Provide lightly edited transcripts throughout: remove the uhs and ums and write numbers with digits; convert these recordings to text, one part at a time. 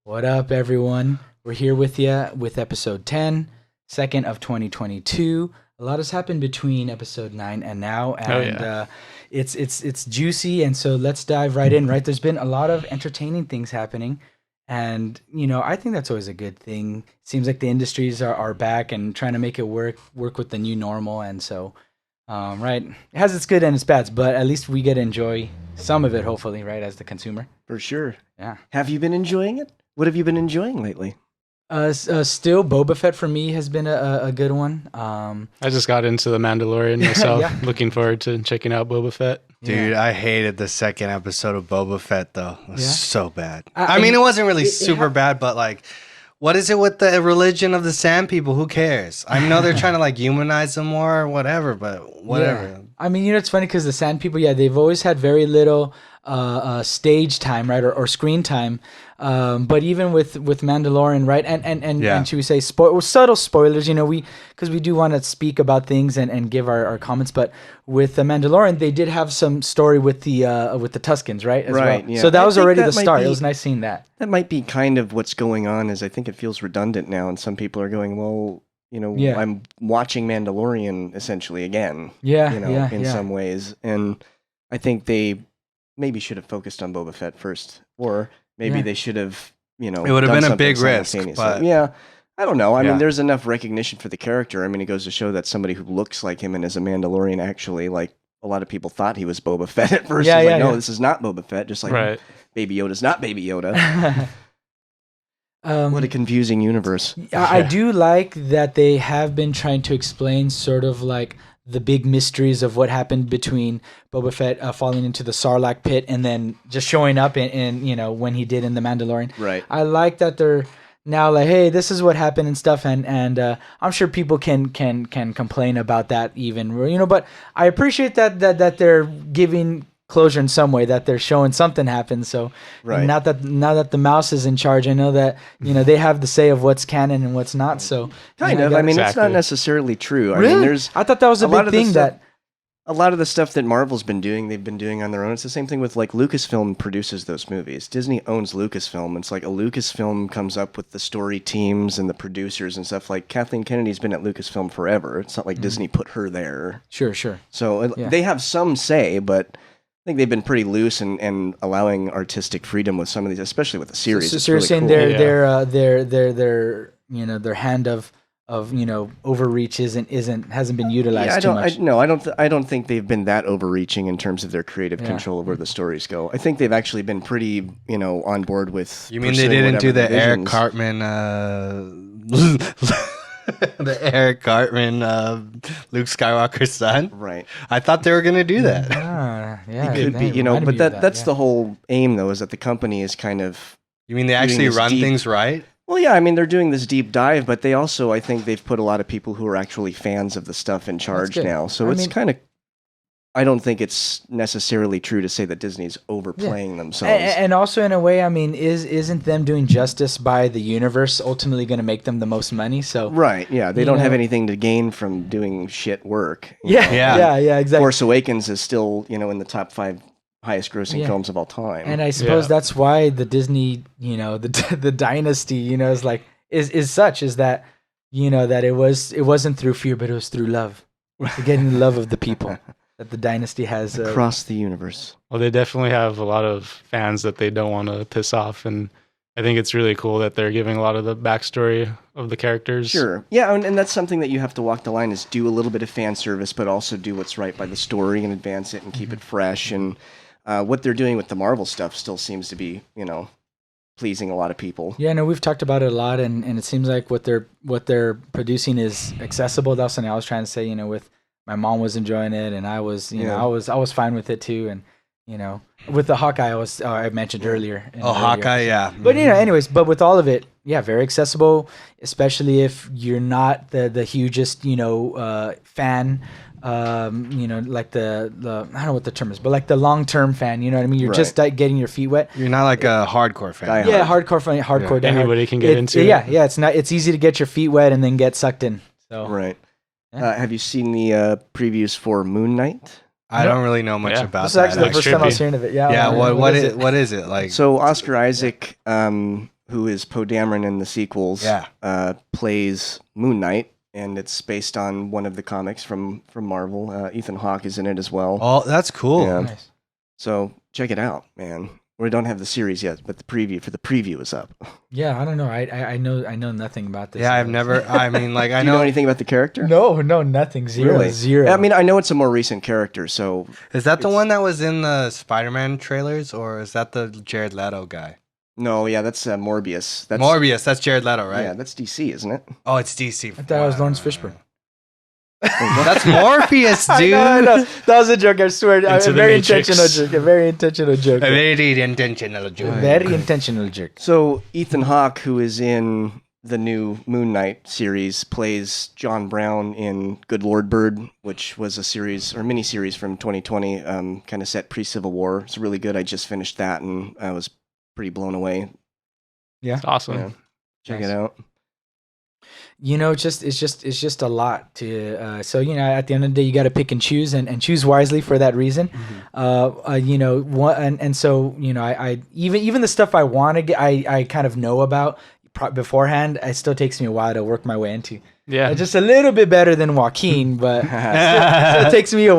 What up, everyone? We're here with you with episode 10, 2nd of 2022. A lot has happened between episode 9 and now, and it's juicy, and so let's dive right in, right? There's been a lot of entertaining things happening, and, I think that's always a good thing. Seems like the industries are back and trying to make it work with the new normal, and so, right, it has its good and its bads, but at least we get to enjoy some of it, hopefully, right, as the consumer. For sure. Yeah. Have you been enjoying it? What have you been enjoying lately? Still, Boba Fett for me has been a good one. I just got into the Mandalorian myself. Yeah. Looking forward to checking out Boba Fett. Dude, I hated the second episode of Boba Fett, though. It was so bad. I mean, it wasn't really super bad, but like, what is it with the religion of the Sand People? Who cares? I know they're trying to like humanize them more or whatever, but whatever. Yeah. I mean, it's funny because the Sand People, they've always had very little stage time, right, or screen time. But even with Mandalorian, right, and should we say subtle spoilers? Because we do want to speak about things and give our comments. But with the Mandalorian, they did have some story with the Tuskens, right? As right. well. Yeah. So that was already the start. It It was nice seeing that. That might be kind of what's going on. Is I think it feels redundant now, and some people are going, well, I'm watching Mandalorian essentially again. In some ways, and I think they maybe should have focused on Boba Fett first, or maybe they should have, it would have been a big risk, but I don't know. I mean, there's enough recognition for the character. I mean, it goes to show that somebody who looks like him and is a Mandalorian actually, like, a lot of people thought he was Boba Fett at first. No, this is not Boba Fett. Just like Baby Yoda's not Baby Yoda. What a confusing universe. I do like that they have been trying to explain sort of like the big mysteries of what happened between Boba Fett falling into the Sarlacc pit and then just showing up in when he did in the Mandalorian. Right. I like that they're now like, hey, this is what happened and stuff, and I'm sure people can complain about that even, but I appreciate that they're giving closure in some way, that they're showing something happened. So now that the mouse is in charge, I know that they have the say of what's canon and what's not. So kind of. I mean, it's not necessarily true. Really? I mean, I thought that was a big thing that a lot of the stuff that Marvel's been doing, they've been doing on their own. It's the same thing with like Lucasfilm produces those movies. Disney owns Lucasfilm. It's like a Lucasfilm comes up with the story teams and the producers and stuff. Like Kathleen Kennedy's been at Lucasfilm forever. It's not like Disney put her there. Sure. So they have some say, but I think they've been pretty loose and allowing artistic freedom with some of these, especially with the series. So you're saying their hand of overreach hasn't been utilized too much. I don't think they've been that overreaching in terms of their creative control of where the stories go. I think they've actually been pretty, on board with. You mean they didn't do the Eric Cartman, the Eric Cartman, Luke Skywalker's son? Right. I thought they were gonna do that. It could be, but that's the whole aim, though, is that the company is kind of. You mean they actually run things right? Well, yeah, I mean, they're doing this deep dive, but they also, I think they've put a lot of people who are actually fans of the stuff in charge now. So it's kind of, I don't think it's necessarily true to say that Disney's overplaying themselves. And also, in a way, I mean, isn't them doing justice by the universe ultimately going to make them the most money? So right, yeah, they don't have anything to gain from doing shit work. Yeah, exactly. Force Awakens is still, in the top 5 highest grossing films of all time. And I suppose that's why the Disney, the dynasty, is such, is that, that it wasn't through fear, but it was through love. Getting the love of the people that the dynasty has. Across the universe. Well, they definitely have a lot of fans that they don't want to piss off. And I think it's really cool that they're giving a lot of the backstory of the characters. Sure. Yeah, and that's something that you have to walk the line, is do a little bit of fan service, but also do what's right by the story and advance it and keep it fresh. And what they're doing with the Marvel stuff still seems to be, pleasing a lot of people. Yeah, no, we've talked about it a lot, and it seems like what they're producing is accessible. That's something I was trying to say. With my mom was enjoying it, and I was, I was fine with it too. And with the Hawkeye, I mentioned earlier. Hawkeye, yeah. But anyways, but with all of it, very accessible, especially if you're not the hugest, fan. Like the I don't know what the term is, but like the long-term fan, you know what I mean? You're just getting your feet wet. You're not like a hardcore fan. Hardcore fan, hardcore. Yeah. Anybody can get into it. Yeah, it's easy to get your feet wet and then get sucked in. So right. Have you seen the previews for Moonknight? I don't really know much about that. This is actually the first time I was hearing of it. Yeah. What is it like? So Oscar Isaac who is Poe Dameron in the sequels, plays Moonknight, and it's based on one of the comics from Marvel. Ethan Hawke is in it as well. Oh, that's cool. Yeah. Nice. So check it out, man. We don't have the series yet, but the preview is up. Yeah, I don't know. I know nothing about this. Yeah, I've never. I mean, like, I Do you know anything about the character? No, nothing. Zero. Really? Zero. I mean, I know it's a more recent character, so Is that the one that was in the Spider-Man trailers, or is that the Jared Leto guy? no, yeah, that's Morbius. That's Morbius, that's Jared Leto, right? Yeah, that's DC, isn't it? Oh, it's DC. I thought it was Lawrence Fishburne. That's Morpheus, dude. I know. That was a joke. I swear. A the very Matrix. intentional joke. A very intentional joke. A very intentional joke. Very intentional joke. So Ethan Hawke, who is in the new Moon Knight series, plays John Brown in Good Lord Bird, which was a series or mini-series from 2020, kind of set pre-Civil War. It's really good. I just finished that, and I was pretty blown away. Yeah. It's awesome. Yeah. Check Nice. it out. You know, it's just a lot to. So you know, at the end of the day, you got to pick and choose, and choose wisely for that reason. You know, and so you know, I even the stuff I want to get, I kind of know about beforehand. It still takes me a while to work my way into. Yeah. Just a little bit better than Joaquin, but still it takes me a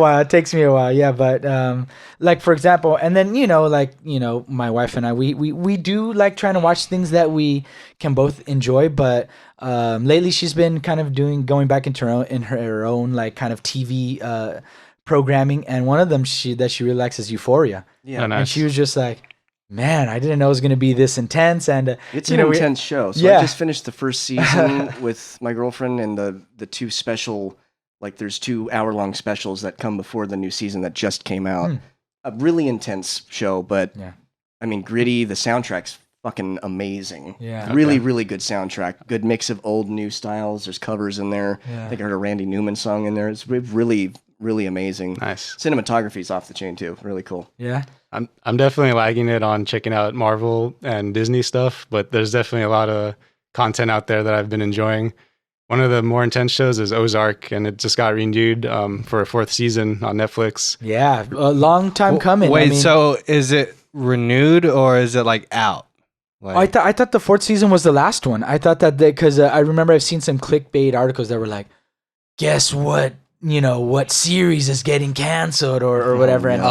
while. Yeah, but like for example, and then you know, my wife and I, we do like trying to watch things that we can both enjoy, but lately she's been kind of going back into her own like kind of TV programming, and one of them she really likes is Euphoria. Yeah, Oh, nice. And she was just like, man, I didn't know it was going to be this intense. And it's an intense show. So Yeah. I just finished the first season with my girlfriend, and the two special, like there's 2 hour-long specials that come before the new season that just came out. A really intense show, but Yeah. I mean, gritty. The soundtrack's fucking amazing. Yeah. Really, really good soundtrack. Good mix of old, new styles. There's covers in there. Yeah. I think I heard a Randy Newman song in there. It's really, really amazing. Nice. Cinematography's off the chain too. Really cool. Yeah. I'm definitely lagging it on checking out Marvel and Disney stuff, but there's definitely a lot of content out there that I've been enjoying. One of the more intense shows is Ozark, and it just got renewed for a 4th season on Netflix. Yeah. A long time coming. Wait, I mean, so is it renewed or is it like out? Like, I thought the 4th season was the last one. I thought that because I remember I've seen some clickbait articles that were like, guess what? You know, what series is getting canceled or whatever. And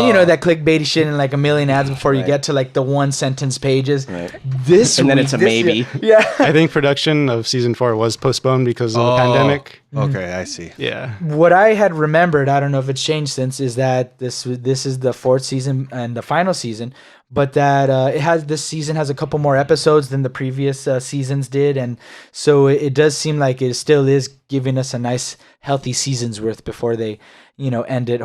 you know, that clickbaity shit and like a million ads before you get to like the 1-sentence pages. Right. And then it's a maybe. Yeah. I think production of season 4 was postponed because of the pandemic. Okay, I see. Yeah. What I had remembered, I don't know if it's changed since, is that this is the 4th season and the final season, but that this season has a couple more episodes than the previous seasons did, and so it does seem like it still is giving us a nice healthy season's worth before they, you know, end it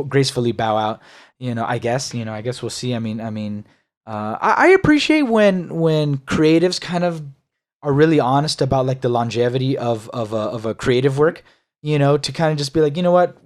gracefully bow out. You know, I guess we'll see. I mean, I appreciate when creatives kind of are really honest about like the longevity of a creative work, you know, to kind of just be like, you know what,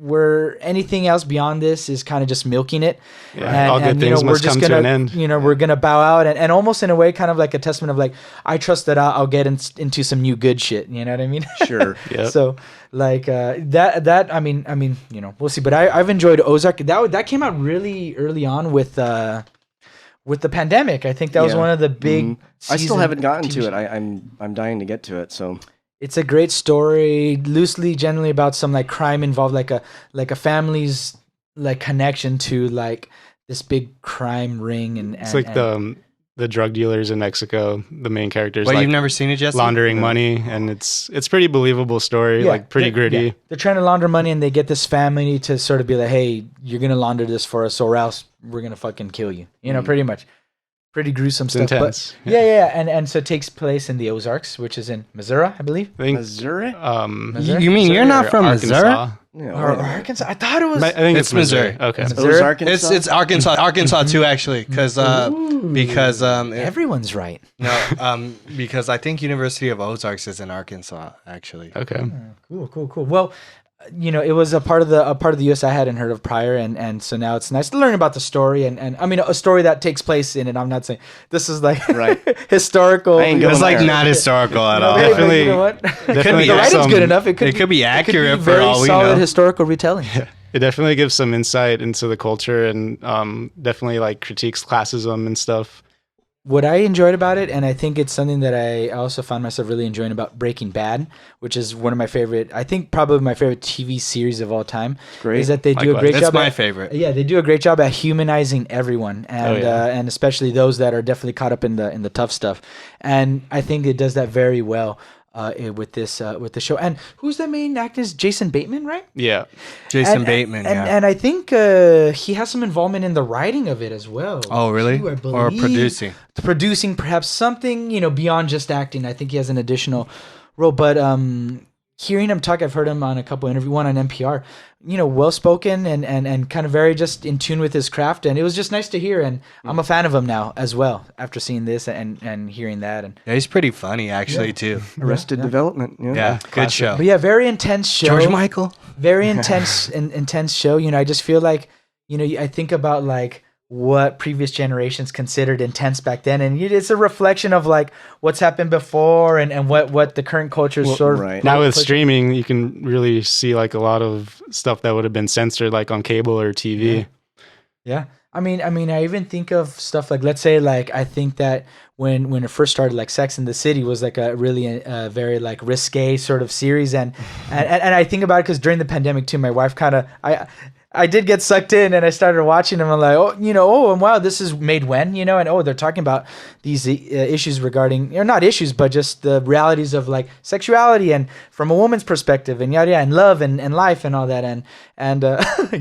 anything else beyond this is kind of just milking it. Yeah, all good things must come to an end. You know, we're gonna bow out and almost in a way kind of like a testament of like, I trust that I'll get into some new good shit. You know what I mean? Sure. Yep. So like that I mean, you know, we'll see. But I've enjoyed Ozark. That came out really early on with the pandemic. I think that was one of the big. I still haven't gotten to it. I'm dying to get to it. So it's a great story, loosely, generally about some like crime involved, like a family's like connection to like this big crime ring, and It's like the drug dealers in Mexico, the main characters. Wait, like you've never seen it, Jesse? laundering money, and it's pretty believable story, like pretty gritty. Yeah. They're trying to launder money, and they get this family to sort of be like, "Hey, you're gonna launder this for us, or else we're gonna fucking kill you." You know, pretty much. Pretty gruesome stuff. Intense. But yeah. And so it takes place in the Ozarks, which is in Missouri, I believe. I think Missouri? Missouri? You mean you're not from Missouri? Or Arkansas? I thought it was. I think It's Missouri. Okay. Missouri? Ozark, Arkansas? It's Arkansas too, actually, because Everyone's right. because I think University of Ozarks is in Arkansas, actually. Okay. Cool. Well, you know, it was a part of the U.S. I hadn't heard of prior, and so now it's nice to learn about the story, and I mean a story that takes place in it. I'm not saying this is like historical. I ain't going It's like there. not historical at all. Definitely- You know what? Definitely The gives writing's some- good enough. It could be accurate for very all we solid know. historical retelling. It definitely gives some insight into the culture, and definitely like critiques classism and stuff. what I enjoyed about it, and I think it's something that I also found myself really enjoying about Breaking Bad, which is one of my favorite, I think probably my favorite TV series of all time. Great. Is that they do a great job. That's my favorite. Yeah, they do a great job at humanizing everyone, and and especially those that are definitely caught up in the tough stuff. And I think it does that very well. With the show. And who's the main actor? Is Jason Bateman, right? Yeah. Jason Bateman, and I think he has some involvement in the writing of it as well. Oh, really? Too, I believe. Or producing. Producing perhaps something, beyond just acting. I think he has an additional role. But hearing him talk, I've heard him on a couple interviews, one on NPR, well-spoken and kind of very just in tune with his craft. And it was just nice to hear. And I'm a fan of him now as well after seeing this and hearing that. And yeah, he's pretty funny actually too. Arrested Development. Yeah, good show. But yeah, very intense show. George Michael. Very intense intense show. I just feel like, I think about like what previous generations considered intense back then, and it's a reflection of like what's happened before and what the current culture is sort of right. Now with streaming, you can really see like a lot of stuff that would have been censored like on cable or TV. Yeah. I mean, I even think of stuff like, let's say, like, I think that when it first started, like Sex and the City was like a really very like risque sort of series, and I think about it because during the pandemic too, my wife kind of I did get sucked in and I started watching them. I'm like, and wow, this is made when, and they're talking about these issues regarding, or not issues, but just the realities of like sexuality and from a woman's perspective and yada yada, and love and life and all that. And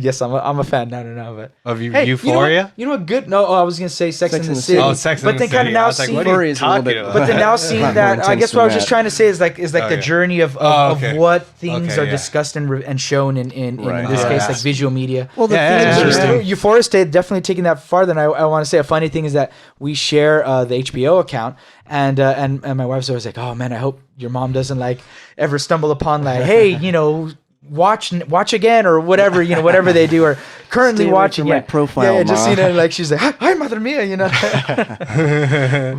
yes, I'm a fan. No, but of Euphoria. You know what? Good. No, I was gonna say Sex and the City. Oh, Sex and the City. But then kind of now seeing, Euphoria is a little bit, but then now seeing that, I guess what I was just trying to say is like the journey of what things are discussed and shown in this case, like visual media. Well, the thing is, Euphoria stayed definitely taking that farther. And I want to say a funny thing is that we share the HBO account, and my wife's always like, "Oh man, I hope your mom doesn't like ever stumble upon like, hey, watch again or whatever, whatever they do or currently watching my profile." Yeah, just like she's like, "Hi, Mother Mia,"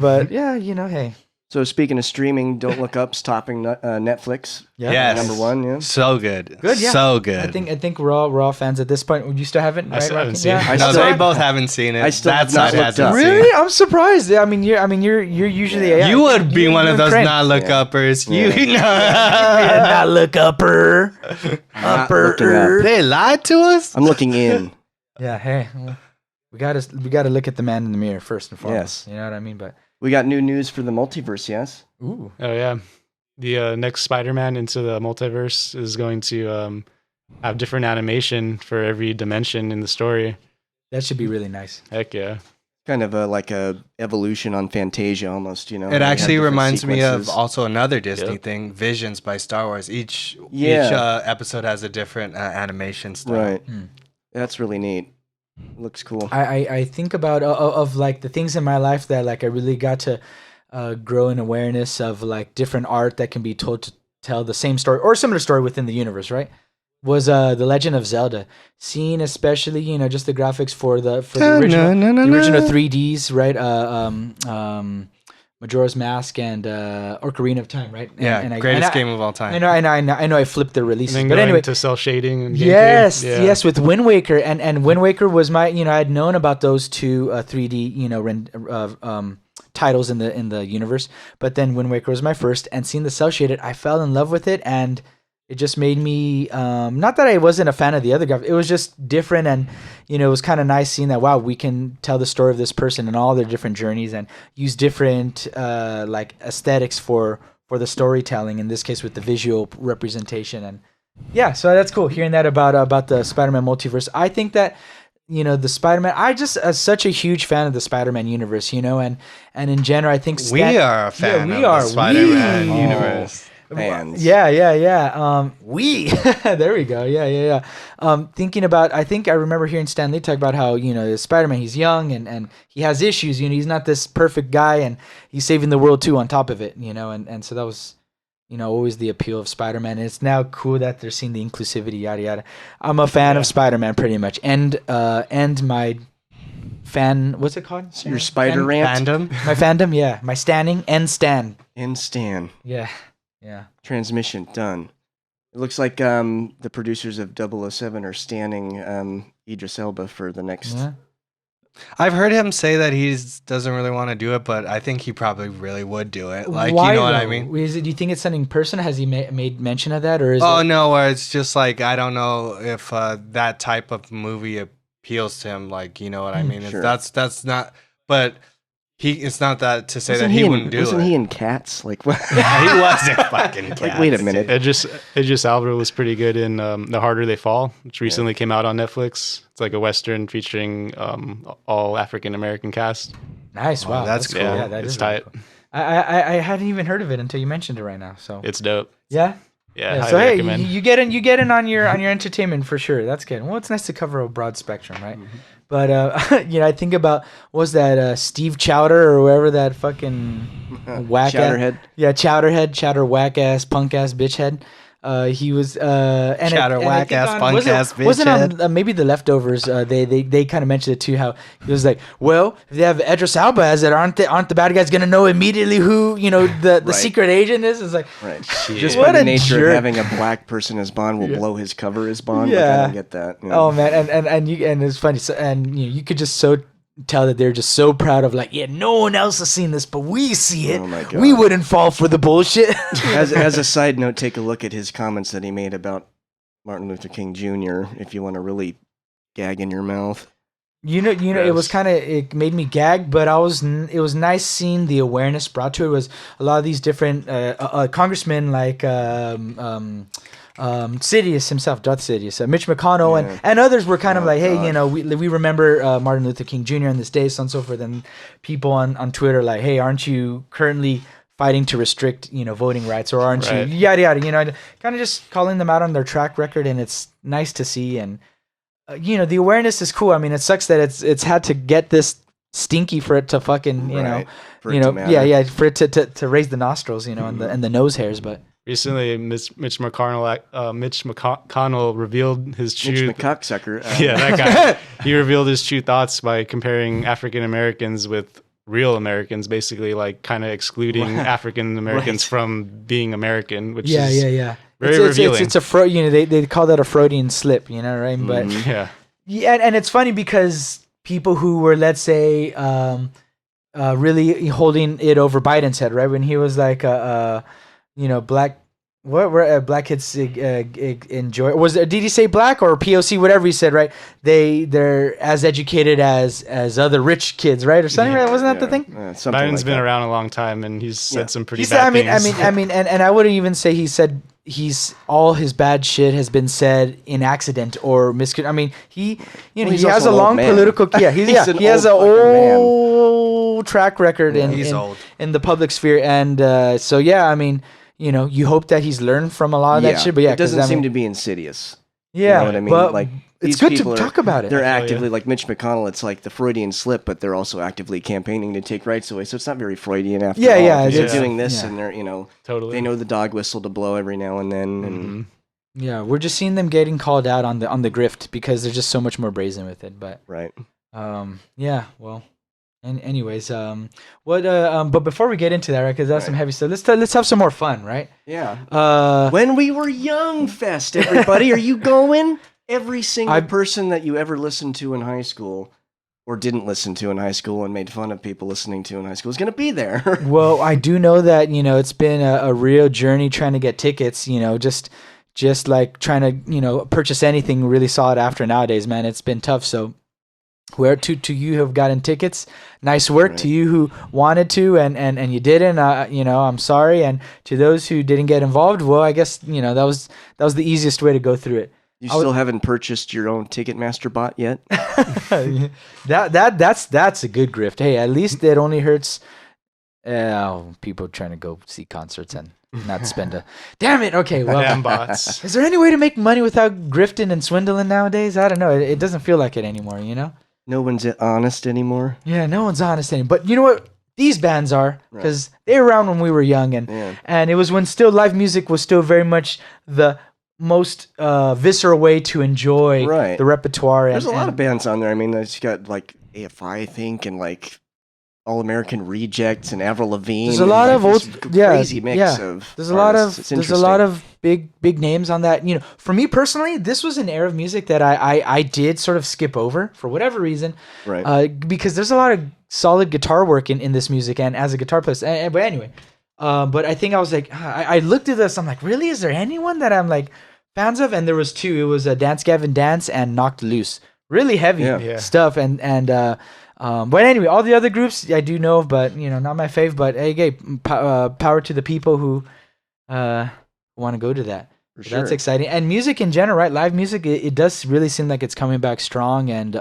But yeah, hey. So speaking of streaming, Don't Look Up's topping Netflix. Yeah, yes. Number one. Yeah, so good. Good, yeah. So good. I think we're all fans at this point. You still haven't? I still haven't seen it. No, they both haven't seen it. I still have not looked up. Really? I'm surprised. I mean, you're usually you would be one of those not look uppers. You know, not look upper. Upper. They lied to us. I'm looking in. Yeah. Hey, we gotta look at the man in the mirror first and foremost. Yes. You know what I mean? But we got new news for the multiverse. Yes. Ooh. Oh yeah, the next Spider-Man into the multiverse is going to have different animation for every dimension in the story. That should be really nice. Heck yeah. Kind of like a evolution on Fantasia almost, It actually reminds me of also another Disney thing, Visions by Star Wars. Each episode has a different animation style. Right. That's really neat. Looks cool. I think about of like the things in my life that like I really got to grow in awareness of like different art that can be told to tell the same story or similar story within the universe, right? Was The Legend of Zelda. Seeing especially, just the graphics for the original 3Ds, right? Majora's Mask and Ocarina of Time, right? And greatest game of all time. I know I flipped the releases, and but anyway, to cell shading and yes, with Wind Waker and Wind Waker was my, I had known about those two 3D, titles in the universe, but then Wind Waker was my first, and seeing the cell shaded, I fell in love with it, and it just made me not that I wasn't a fan of the other guy. It was just different, and it was kind of nice seeing that. Wow, we can tell the story of this person and all their different journeys, and use different like aesthetics for the storytelling. In this case, with the visual representation, and yeah, so that's cool. Hearing that about the Spider-Man multiverse, I think that the Spider-Man. I just such a huge fan of the Spider-Man universe, and in general, I think we are a fan of the Spider-Man universe. Fans. Yeah. There we go. Yeah. Thinking about, I think I remember hearing Stan Lee talk about how, Spider-Man, he's young and he has issues, he's not this perfect guy, and he's saving the world too on top of it, and so that was, always the appeal of Spider-Man. And it's now cool that they're seeing the inclusivity, yada, yada. I'm a fan of Spider-Man pretty much. And my fan, what's it called? Your spider rant? Fandom? My fandom, yeah. My standing and stan. And Stan. Yeah. Transmission done. It looks like the producers of 007 are standing Idris Elba for the next I've heard him say that he doesn't really want to do it, but I think he probably really would do it. Like, Why, you know what though? I mean? Do you think it's something personal? Has he made mention of that, or is no, where it's just like, I don't know if that type of movie appeals to him. Like, you know what I mean? Sure. That's not, but it's not that to say that he wouldn't do it. Wasn't he in Cats? Like, what? He wasn't fucking Cats. Like, wait a minute. Idris Elba was pretty good in The Harder They Fall, which recently came out on Netflix. It's like a Western featuring all African-American cast. Nice. Wow. That's cool. Yeah, that is tight. Cool. I hadn't even heard of it until you mentioned it right now. So it's dope. Yeah. Yeah. So hey, you get in on your entertainment for sure. That's good. Well, it's nice to cover a broad spectrum, right? Mm-hmm. But I think about, what was that Steve Chowder or whoever that fucking whack Chowderhead? Chowder whack ass punk ass bitch head. He was Chowder whack ass punk ass bitch wasn't head. on maybe the Leftovers. They kind of mentioned it too. How he was like, well, if they have Idris Elba as it, aren't the bad guys gonna know immediately who the right. secret agent is? It's like, right. Shit. Just by the nature of having a black person as Bond will blow his cover as Bond. Yeah, like, I don't get that. You know? Oh man, and it's funny. So, and you could just so tell that they're just so proud of, like, yeah, no one else has seen this, but we see it. Oh my God. We wouldn't fall for the bullshit. As a side note, take a look at his comments that he made about Martin Luther King Jr. if you want to really gag in your mouth. You know, Yes. it was it made me gag, but it was nice seeing the awareness brought to it. Was a lot of these different congressmen like Sidious himself, Darth Sidious, Mitch McConnell, and others were kind of like, hey, we remember Martin Luther King Jr. on this day, so on and so forth, and people on Twitter like, hey, aren't you currently fighting to restrict voting rights, or aren't you yada yada, kind of just calling them out on their track record, and it's nice to see, and the awareness is cool. I mean, it sucks that it's had to get this stinky for it to fucking for it to raise the nostrils, and the nose hairs, but. Recently, Mitch McConnell revealed his true... Mitch McCocksucker. Yeah, that guy. He revealed his true thoughts by comparing African Americans with real Americans, basically, like, kind of excluding African Americans from being American, which is very revealing. It's a they call that a Freudian slip, right? But yeah, and it's funny because people who were, let's say, really holding it over Biden's head, right, when he was like black. What were black kids enjoy? Did he say black or POC? Whatever he said, right? They're as educated as other rich kids, right? Or something. Right? Wasn't that the thing? Biden's been around a long time, and he's said some pretty bad things. I mean, and I wouldn't even say he said all his bad shit has been said in accident or I mean, he has a long political. Yeah, he has an old track record in the public sphere, and so yeah, I mean. You hope that he's learned from a lot of that shit, but it doesn't seem to be insidious. Yeah, you know what I mean? But like, it's good to talk about it. They're actively, like Mitch McConnell, it's like the Freudian slip, but they're also actively campaigning to take rights away. So it's not very Freudian after all. Yeah, they're doing this, and they're totally. They know the dog whistle to blow every now and then, and yeah, we're just seeing them getting called out on the grift because they're just so much more brazen with it. But yeah, well. And anyways, but before we get into that, right? Because that's some heavy stuff. Let's have some more fun, right? Yeah. When we were young, Fest, everybody, are you going? Every single person that you ever listened to in high school, or didn't listen to in high school, and made fun of people listening to in high school, is going to be there. Well, I do know that it's been a real journey trying to get tickets. Just like trying to purchase anything really solid after nowadays, man. It's been tough. So. Where to you who have gotten tickets, nice work. Right. To you who wanted to and you didn't, I'm sorry. And to those who didn't get involved, well, I guess that was the easiest way to go through it. You still haven't purchased your own Ticketmaster bot yet? That's a good grift. Hey, at least it only hurts people trying to go see concerts and not spend a. Damn it! Okay, well, damn bots. Is there any way to make money without grifting and swindling nowadays? I don't know. It doesn't feel like it anymore. No one's honest anymore. Yeah, no one's honest anymore. But you know what? These bands are, because they were around when we were young, and it was when still live music was still very much the most visceral way to enjoy the repertoire. There's a lot of bands on there. I mean, there's got like AFI, I think, and like All American Rejects and Avril Lavigne. There's a lot of old, crazy mix of. There's a lot of big names on that. For me personally, this was an era of music that I did sort of skip over for whatever reason, right? Because there's a lot of solid guitar work in this music, and as a guitar player, but anyway, but I think I was like, I looked at this, I'm like, really, is there anyone that I'm like fans of? And there was two. It was Dance Gavin Dance and Knocked Loose. Really heavy stuff, but anyway, all the other groups I do know, but not my fave. But hey, power to the people who want to go to that. Sure. That's exciting. And music in general, right? Live music, it does really seem like it's coming back strong, and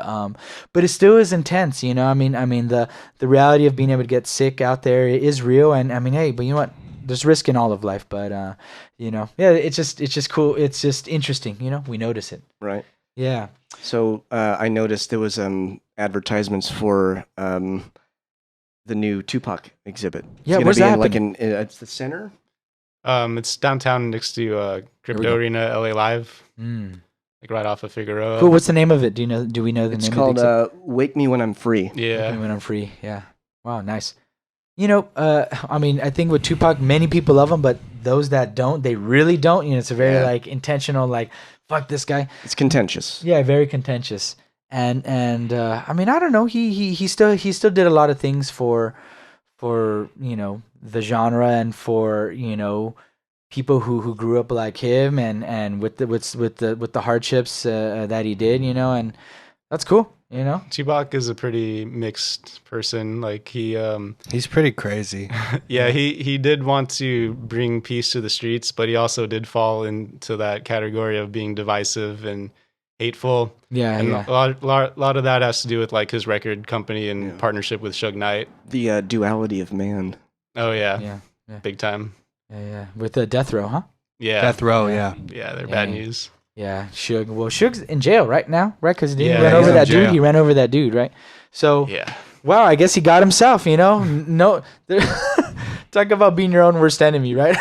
but it still is intense. I mean, the reality of being able to get sick out there is real. And I mean, hey, but you know what? There's risk in all of life, but it's just cool. It's just interesting. We notice it. Right. Yeah. So I noticed there was advertisements for the new Tupac exhibit. Yeah, where's that? It's the center. It's downtown next to Crypto Arena, LA Live, like right off of Figueroa. Cool. What's the name of it? Do we know the name? It's called "Wake Me When I'm Free." Yeah, Wake Me When I'm Free. Yeah. Wow, nice. I mean, I think with Tupac, many people love him, but those that don't, they really don't. It's a very like intentional, like fuck this guy. It's contentious. Yeah, very contentious. And I mean, I don't know. He still did a lot of things for the genre and for people who grew up like him and with the hardships that he did, and that's cool. Tupac is a pretty mixed person. Like he's pretty crazy. Yeah, he did want to bring peace to the streets, but he also did fall into that category of being divisive and hateful. Yeah, and a lot of that has to do with like his record company and partnership with Suge Knight. The duality of man. Oh yeah, big time. Yeah. With the Death Row, huh? Yeah, Death Row. Yeah, they're bad news. Yeah, Suge. Well, Suge's in jail right now, right? Because he ran over that dude. He ran over that dude, right? So wow, I guess he got himself. No, talk about being your own worst enemy, right?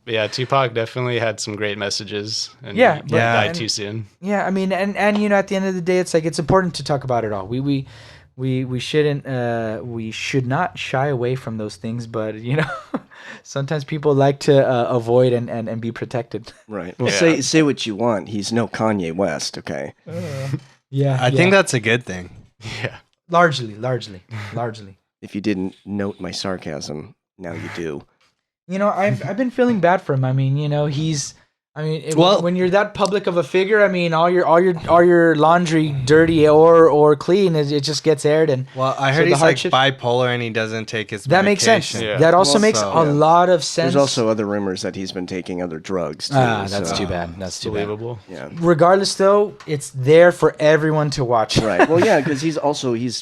Yeah, Tupac definitely had some great messages, and died too soon. Yeah, I mean, and at the end of the day, it's like it's important to talk about it all. We shouldn't we should not shy away from those things, but sometimes people like to avoid and be protected. Right. Well, say what you want. He's no Kanye West, okay? I think that's a good thing. Yeah. Largely. If you didn't note my sarcasm, now you do. I've been feeling bad for him. I mean, when you're that public of a figure, I mean, all your laundry, dirty or clean, it just gets aired. And I heard he's like bipolar and he doesn't take his medication. That makes sense. Yeah. That also makes a lot of sense. There's also other rumors that he's been taking other drugs too. That's too bad. That's too believable. Yeah. Regardless, though, it's there for everyone to watch. Right. Well, yeah, because he's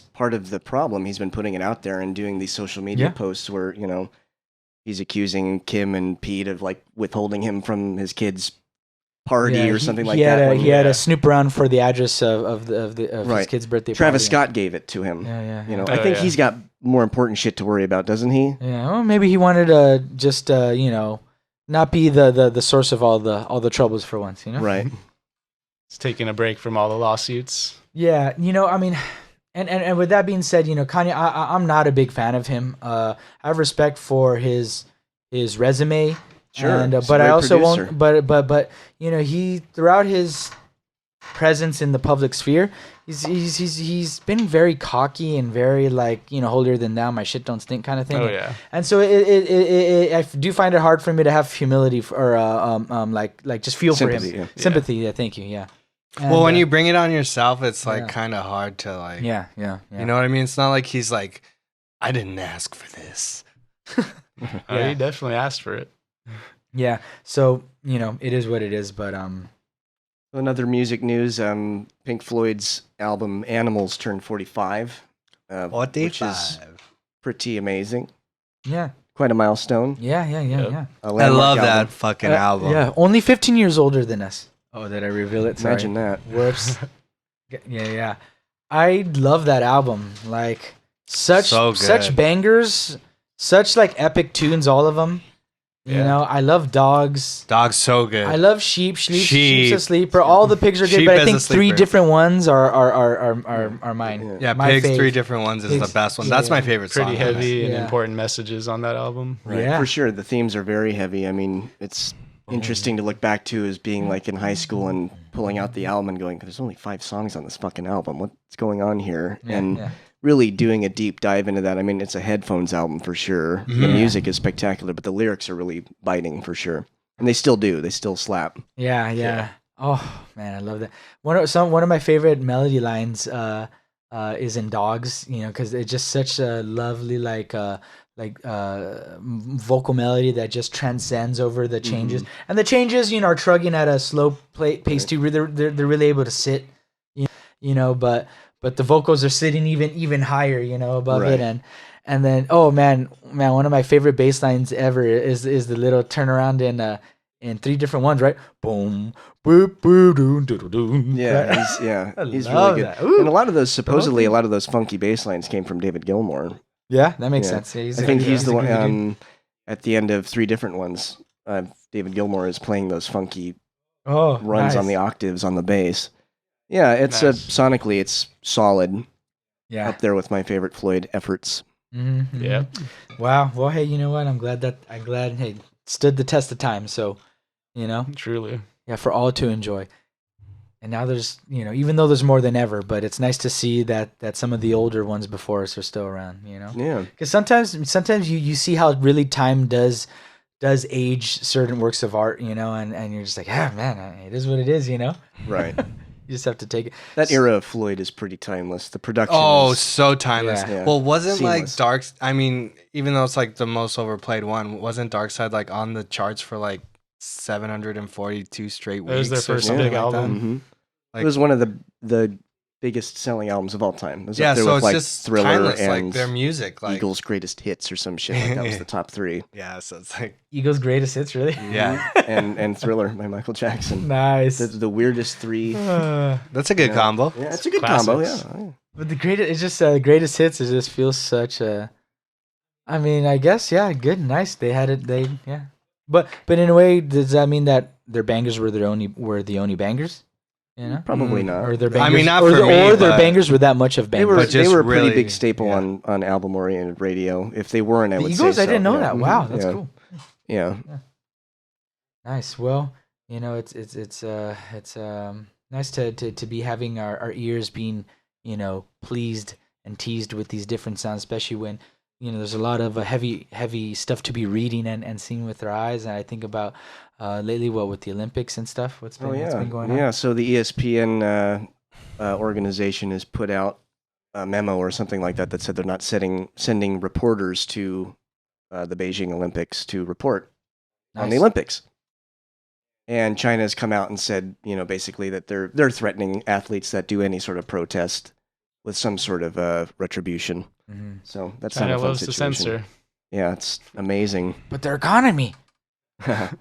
part of the problem. He's been putting it out there and doing these social media posts where he's accusing Kim and Pete of like withholding him from his kid's party or something like that. He had a snoop around for the address of his kid's birthday party. Travis Scott gave it to him. Yeah. I think he's got more important shit to worry about, doesn't he? Yeah. Well, maybe he wanted to just not be the source of all the troubles for once. Right. He's taking a break from all the lawsuits. Yeah. I mean. And with that being said, Kanye, I'm not a big fan of him. I have respect for his resume, sure. But I also won't. But he throughout his presence in the public sphere, he's been very cocky and very like holier than thou, my shit don't stink kind of thing. Oh yeah. And so I do find it hard for me to have humility or like just feel sympathy, for him. Sympathy. Yeah. Thank you. Yeah. And, when you bring it on yourself, it's like kind of hard to like. Yeah. You know what I mean? It's not like he's like, I didn't ask for this. He definitely asked for it. Yeah. So it is what it is. But another music news: Pink Floyd's album "Animals" turned 45, which is pretty amazing. Yeah. Quite a milestone. Yeah. I love that fucking album. Yeah. Only 15 years older than us. Oh, did I reveal it? Sorry. Imagine that. Whoops. Yeah. I love that album. Like such bangers, such like epic tunes, all of them. You know, I love dogs. Dogs so good. I love sheep. Sheep's a sleeper. All the pigs are good, but I think 3 different ones are mine. Yeah, my pigs, 3 different ones is the best one. That's my favorite song. Pretty heavy and important messages on that album. Right. Yeah. For sure. The themes are very heavy. I mean, it's interesting to look back to as being like in high school and pulling out the album and going, there's only 5 songs on this fucking album. What's going on here? Really doing a deep dive into that. I mean, it's a headphones album for sure. Mm-hmm. The music is spectacular, but the lyrics are really biting for sure. And they still do. They still slap. Yeah. Oh man, I love that. One of my favorite melody lines is in Dogs. You know, because it's just such a lovely vocal melody that just transcends over the changes. Mm-hmm. And the changes, you know, are trugging at a slow pace too. They're really able to sit. You know, but the vocals are sitting even higher, you know, above it, and then man, one of my favorite bass lines ever is the little turnaround in 3 different ones, right? Boom, boop, boo, doo, doo, doo, doo. Yeah, he's really good. And a lot of those funky bass lines came from David Gilmour. Yeah, that makes sense. Yeah, I think he's the one at the end of 3 different ones. David Gilmour is playing those funky runs on the octaves on the bass. Yeah, it's sonically it's solid. Yeah, up there with my favorite Floyd efforts. Mm-hmm. Yeah. Wow. Well, hey, you know what? I'm glad hey, stood the test of time. So, you know, truly. Yeah, for all to enjoy. And now there's, you know, even though there's more than ever, but it's nice to see that some of the older ones before us are still around. You know. Yeah. Because sometimes you see how really time does age certain works of art. You know, and you're just like, man, it is what it is. You know. Right. You just have to take it. That era of Floyd is pretty timeless. The production is so timeless. Yeah. Well, wasn't seamless. Like I mean, even though it's like the most overplayed one, wasn't Dark Side like on the charts for like 742 straight weeks? It was their first big album. Mm-hmm. Like, it was one of the biggest selling albums of all time. It was up there so with it's like just Thriller timeless, and like their music, like Eagles' Greatest Hits or some shit. Like that was the top 3. Yeah, so it's like Eagles' Greatest Hits, really? Yeah, and Thriller by Michael Jackson. Nice. The weirdest 3. That's a good combo. Yeah, it's a good combo. Yeah. But the Greatest Hits. It just feels such a. I mean, I guess good, nice. They had it. But in a way, does that mean that their bangers were the only bangers? You know? Probably not. Or their bangers, I mean, not for me. Or their bangers were that much of bangers. They were a pretty big staple on album-oriented radio. If they weren't, I would say Eagles, so. I didn't know that. Wow, that's cool. Yeah. Nice. Well, you know, it's nice to be having our ears being, you know, pleased and teased with these different sounds, especially when, you know, there's a lot of heavy stuff to be reading and seeing with our eyes. And I think about lately, with the Olympics and stuff, what's been going on? Yeah, so the ESPN organization has put out a memo or something like that said they're not sending reporters to the Beijing Olympics to report on the Olympics. And China has come out and said, you know, basically that they're threatening athletes that do any sort of protest with some sort of retribution. Mm-hmm. So that's China not a fun loves situation. to censor. Yeah, it's amazing. But their economy. But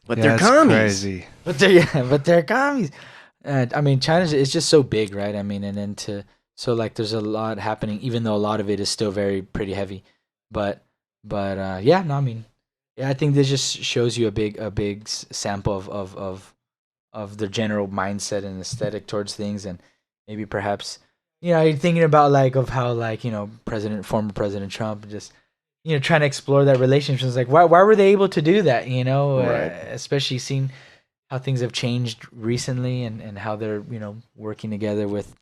they're commies. Crazy. But they're commies. I mean, China's it's just so big, right? I mean, and then so like there's a lot happening, even though a lot of it is still pretty heavy. But yeah, no, I mean, yeah, I think this just shows you a big sample of their general mindset and aesthetic towards things, and maybe perhaps, you know, you're thinking about like of how like, you know, former President Trump just, you know, trying to explore that relationship. It's like, why were they able to do that? You know, right. Especially seeing how things have changed recently and how they're, you know, working together with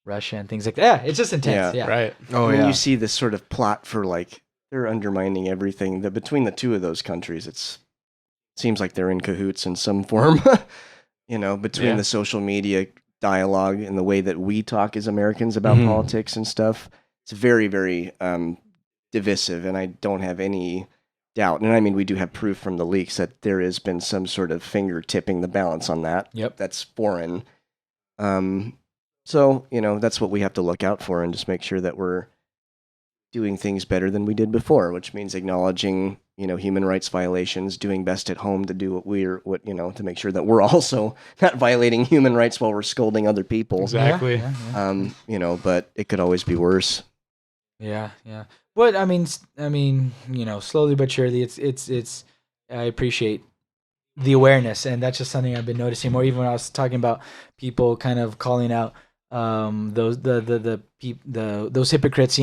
Russia and things like that. Yeah, it's just intense. Yeah. Right. Oh, yeah. You see this sort of plot for like, they're undermining everything. Between the two of those countries, it seems like they're in cahoots in some form. You know, between the social media dialogue and the way that we talk as Americans about politics and stuff. It's very, very divisive, and I don't have any doubt. And I mean, we do have proof from the leaks that there has been some sort of finger tipping the balance on that. Yep. That's foreign. So, you know, that's what we have to look out for and just make sure that we're doing things better than we did before, which means acknowledging, you know, human rights violations, doing best at home to do to make sure that we're also not violating human rights while we're scolding other people. Exactly. Yeah. You know, but it could always be worse. Yeah. But I mean, you know, slowly but surely, it's I appreciate the awareness, and that's just something I've been noticing more. Even when I was talking about people kind of calling out those those hypocrites,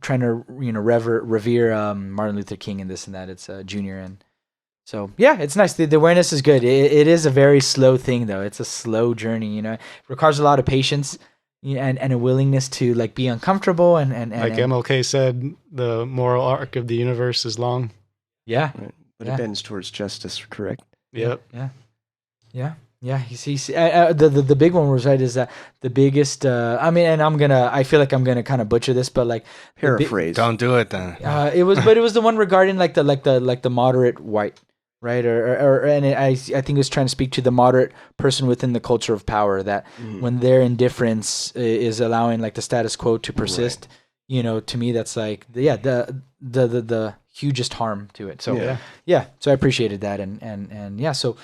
trying to revere Martin Luther King and this and that. It's Junior, and so yeah, it's nice. The awareness is good. It is a very slow thing though. It's a slow journey. It requires a lot of patience and a willingness to like be uncomfortable and like MLK said, the moral arc of the universe is long. Yeah. Right. But it bends towards justice, correct? Yep. Yeah. The big one was right is that the biggest. I feel like I'm gonna kind of butcher this, but like paraphrase. Don't do it then. It was the one regarding like the moderate white, right? I think it was trying to speak to the moderate person within the culture of power that when their indifference is allowing like the status quo to persist. Right. To me that's like the hugest harm to it. So so I appreciated that and so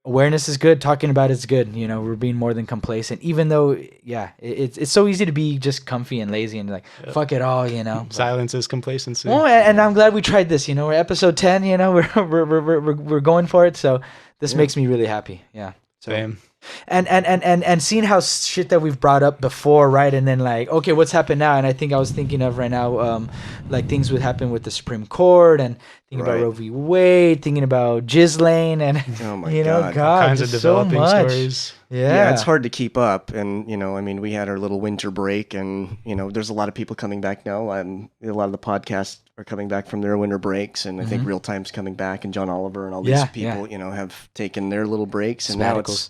awareness is good, talking about it's good. We're being more than complacent, even though it's so easy to be just comfy and lazy and like fuck it all. Silence is complacency. Well, and I'm glad we tried this. We're episode 10. We're going for it. So this makes me really happy. Yeah. So. Same. And seeing how shit that we've brought up before, right? And then like, okay, what's happened now? And I think I was thinking of right now, like things would happen with the Supreme Court and thinking about Roe v. Wade, thinking about Ghislaine and God, all kinds of developing stories. Yeah, it's hard to keep up. And we had our little winter break, and there's a lot of people coming back now. A lot of the podcasts are coming back from their winter breaks, and I think Real Time's coming back, and John Oliver and all these people, have taken their little breaks, and now it's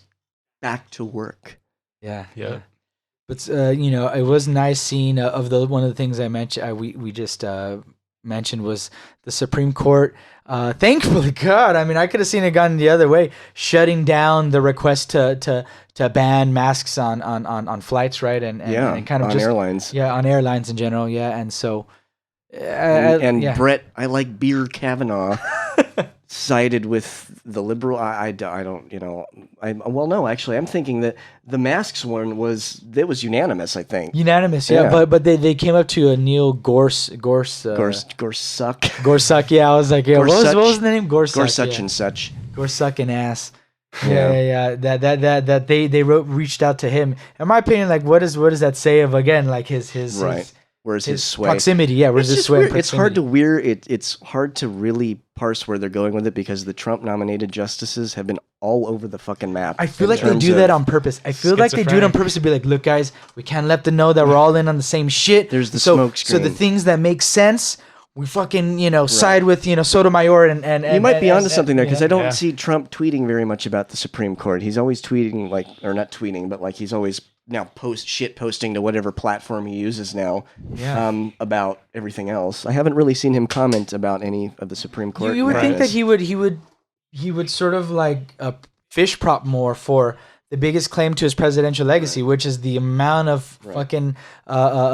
back to work. Yeah. But it was nice seeing one of the things I mentioned. We just mentioned was the Supreme Court. Thankfully, God, I could have seen it gone the other way, shutting down the request to ban masks on flights, right? And kind of on airlines. Yeah, on airlines in general. Yeah, and so. Brett, I like beer Kavanaugh. Sided with the liberal. I don't, no, actually, I'm thinking that the masks one was unanimous. I think unanimous, but they came up to a Neil Gorsuch. Gorsuch, yeah. I was like, what was the name? Gorsuch and such. Gorsuch and ass. Yeah. That they reached out to him. In my opinion, like, what does that say of again, like his right? Where's his sway? Proximity, yeah. Where's his sway? It's hard to it's hard to really parse where they're going with it because the Trump-nominated justices have been all over the fucking map. I feel like they do that on purpose. I feel like they do it on purpose to be like, look, guys, we can't let them know that we're all in on the same shit. There's the smoke screen. So the things that make sense, we fucking side with Sotomayor and you might be onto something there because I don't see Trump tweeting very much about the Supreme Court. He's always tweeting not tweeting, but like he's always now posting to whatever platform he uses now about everything else. I haven't really seen him comment about any of the Supreme Court. You would think that he would sort of like fish prop more for the biggest claim to his presidential legacy, which is the amount of fucking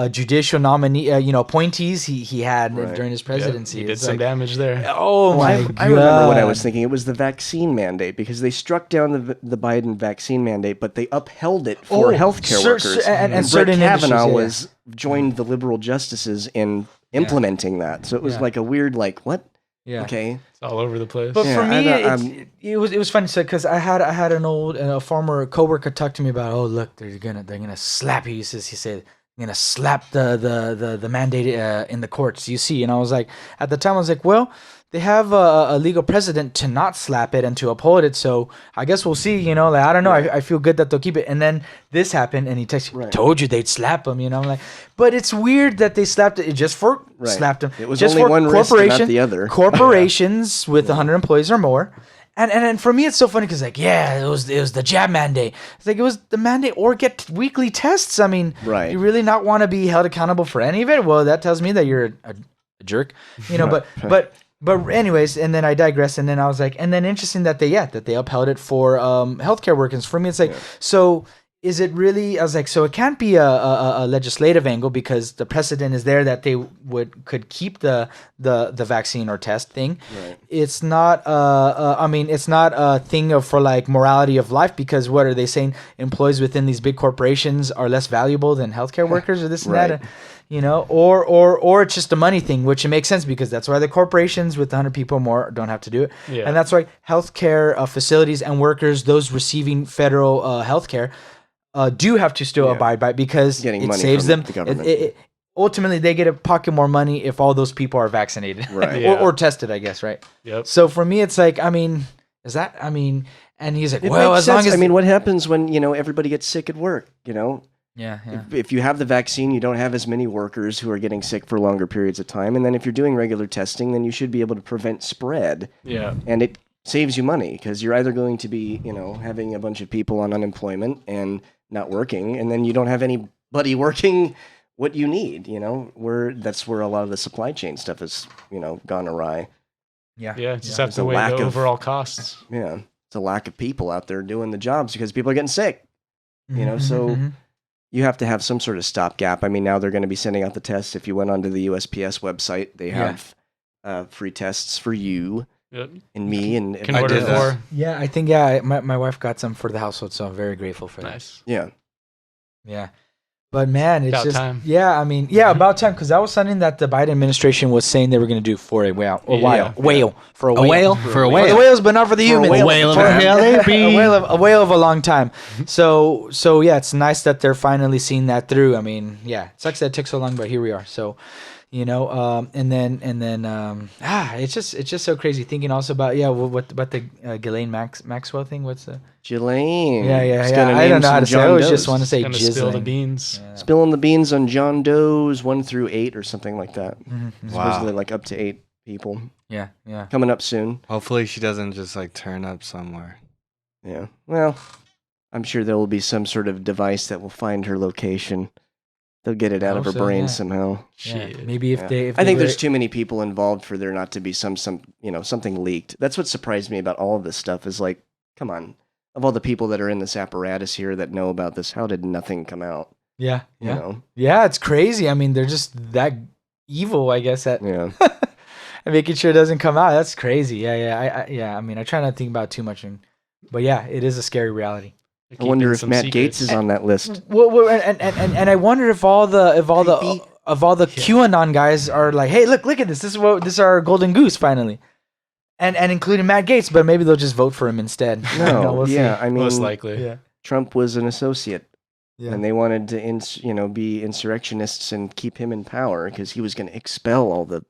judicial nominee, appointees he had during his presidency. He did some damage there. Oh my God. I remember what I was thinking. It was the vaccine mandate because they struck down the Biden vaccine mandate, but they upheld it for healthcare workers. And Brett Kavanaugh joined the liberal justices in implementing that. So it was like a weird, like, what? Yeah. Okay. It's all over the place. But for me, it was funny because I had an old former coworker talk to me about, oh look, they're gonna slap you. He said they're gonna slap the mandate in the courts. You see, and I was like, at the time I was like, well, they have a legal precedent to not slap it and to uphold it. So I guess we'll see. I don't know. I feel good that they'll keep it. And then this happened, and he texted me, told you they'd slap him. I'm like, but it's weird that they slapped it just for slapped him. It was just only one wrist, not the other. Corporations with 100 employees or more. And for me, it's so funny because it was the jab mandate. It's like it was the mandate or get weekly tests. I mean, you really not want to be held accountable for any of it? Well, that tells me that you're a jerk. But anyways, and then I digress, and then I was like, and then interesting that they upheld it for healthcare workers. For me, it's like, so is it really? I was like, so it can't be a legislative angle because the precedent is there that they could keep the vaccine or test thing. Right. It's not. I mean, it's not a thing for like morality of life because what are they saying? Employees within these big corporations are less valuable than healthcare workers or this and Right. that. You know, or it's just a money thing, which it makes sense because that's why the corporations with 100 people or more don't have to do it, and that's why healthcare facilities and workers, those receiving federal healthcare, do have to still abide by it because Getting it money saves from them. the government. Ultimately, they get a pocket more money if all those people are vaccinated Right. or tested, I guess, right? Yep. So for me, it's like, I mean, is that? I mean, and he's like, It well, makes as long sense. as I mean, what happens when, you know, everybody gets sick at work, you know? yeah. If you have the vaccine, you don't have as many workers who are getting sick for longer periods of time. And then if you're doing regular testing, then you should be able to prevent spread. Yeah. And it saves you money because you're either going to be, you know, having a bunch of people on unemployment and not working, and then you don't have anybody working what you need, you know, that's where a lot of the supply chain stuff has, you know, gone awry. Yeah. Just have There's to a weigh lack the of- overall costs. Yeah. It's a lack of people out there doing the jobs because people are getting sick, you know, Mhm, so mhm. you have to have some sort of stopgap. I mean, now they're going to be sending out the tests. If you went onto the USPS website, they have free tests for you Yep. and me. And Can I order did that. more. Yeah, I think my wife got some for the household, so I'm very grateful for that. Nice. yeah. Yeah. But man, it's About just time. yeah. I mean, yeah, about time because that was something that the Biden administration was saying they were going to do for a whale, For a whale. For a For the whale. whales, but not for the humans. A whale of For a hell, baby. a whale of a long time. So yeah, it's nice that they're finally seeing that through. I mean, yeah, it sucks that it took so long, but here we are. So, you know, and then it's just so crazy thinking also about what about the Ghislaine Maxwell thing? What's the Ghislaine. yeah. Gonna I name don't know how some to say. I John always just Does. want to say Gonna spill the Ghislaine. beans. Yeah. Spilling the beans on John Doe's 1 through 8 or something like that. Mhm. Supposedly like up to 8 people. Yeah. Coming up soon. Hopefully she doesn't just like turn up somewhere. Yeah. Well, I'm sure there will be some sort of device that will find her location. They'll get it out of her hope so, brain yeah. somehow. Yeah. Shit. Maybe if Yeah. they. If I they think were- there's too many people involved for there not to be some something leaked. That's what surprised me about all of this stuff is like, come on. Of all the people that are in this apparatus here that know about this, how did nothing come out? Yeah. You know? Yeah, it's crazy. I mean, they're just that evil, I guess, at Yeah. making sure it doesn't come out. That's crazy. Yeah. I mean, I try not to think about it too much, but yeah, it is a scary reality. I wonder Keeping if some Matt secrets. Gaetz is on that list. Well, and I wonder if all the QAnon guys are like, hey, look at this. This is our golden goose finally, and including Matt Gaetz, but maybe they'll just vote for him instead. No, We'll see. I mean, Most likely. Yeah. Trump was an associate, Yeah. and they wanted to, be insurrectionists and keep him in power because he was going to expel all the,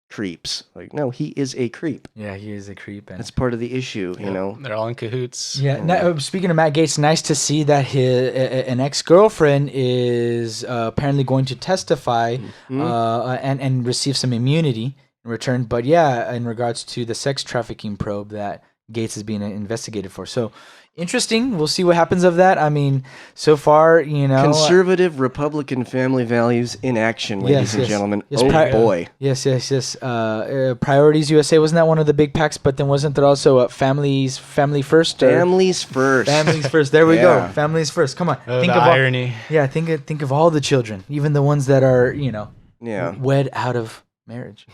creeps. Like, no, he is a creep. Yeah, he is a creep. And That's part of the issue, you know. They're all in cahoots. yeah. Speaking of Matt Gaetz, nice to see that an ex-girlfriend is apparently going to testify and receive some immunity in return. But yeah, in regards to the sex trafficking probe that Gaetz is being investigated for. So interesting. We'll see what happens of that. I mean, so far, Conservative Republican family values in action, ladies and gentlemen. Yes, boy. Yes. Priorities USA, wasn't that one of the big packs? But then wasn't there also family first? Families first. Families first. There we Yeah. go. Families first. Come on. The irony. Think of all the children, even the ones that are Yeah. wed out of marriage.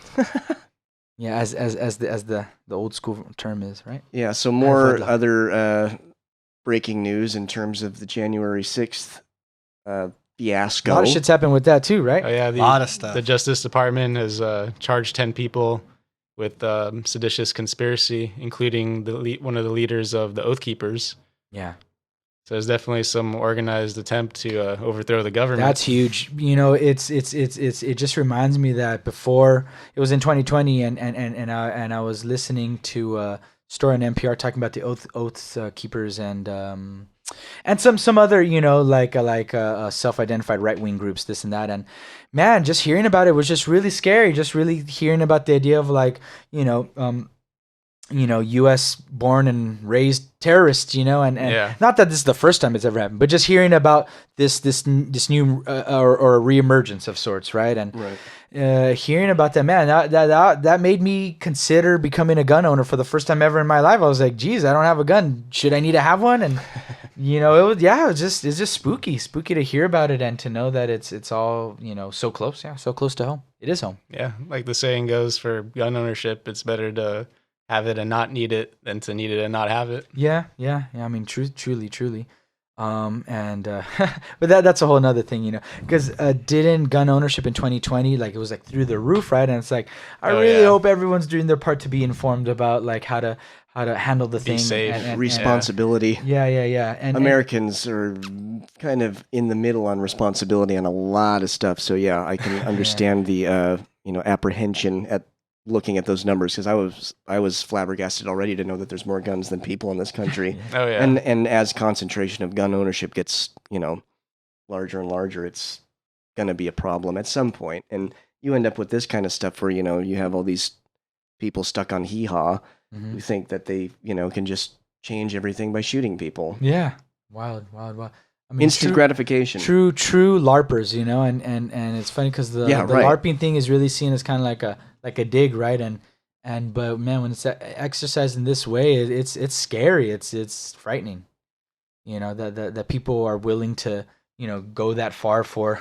Yeah, as the old school term is, right? Yeah, so more wedlock. other breaking news in terms of the January 6th fiasco. A lot of shit's happened with that too, right? Oh yeah, A lot of stuff. The Justice Department has charged 10 people with seditious conspiracy, including one of the leaders of the Oath Keepers. Yeah. So there's definitely some organized attempt to overthrow the government. That's huge. It just reminds me that before it was in 2020, and I was listening to a story on NPR talking about the oath keepers and some other self-identified right-wing groups, this and that, and man, just hearing about it was just really scary. Just really hearing about the idea of U.S. born and raised terrorists, and not that this is the first time it's ever happened, but just hearing about this new or a reemergence of sorts, right? And hearing about that, man, that made me consider becoming a gun owner for the first time ever in my life. I was like, geez, I don't have a gun. Should I need to have one? And it was just spooky to hear about it and to know that it's all, so close. Yeah, so close to home. It is home. Yeah, like the saying goes, for gun ownership, it's better to have it and not need it than to need it and not have it. Yeah. I mean, truly. But that's a whole nother thing, because didn't gun ownership in 2020, like, it was like through the roof, right? And it's like, I really hope everyone's doing their part to be informed about like how to handle the thing. Safe. And responsibility. Yeah. And Americans are kind of in the middle on responsibility on a lot of stuff. So yeah, I can understand the apprehension at looking at those numbers, because I was flabbergasted already to know that there's more guns than people in this country. Oh yeah. And as concentration of gun ownership gets, larger and larger, it's going to be a problem at some point. And you end up with this kind of stuff where, you have all these people stuck on hee-haw who think that they, can just change everything by shooting people. Yeah. Wild. I mean, instant gratification. True LARPers, and it's funny because the LARPing thing is really seen as kind of like a dig, right? But man, when it's exercised in this way, it's scary. It's frightening. That people are willing to go that far for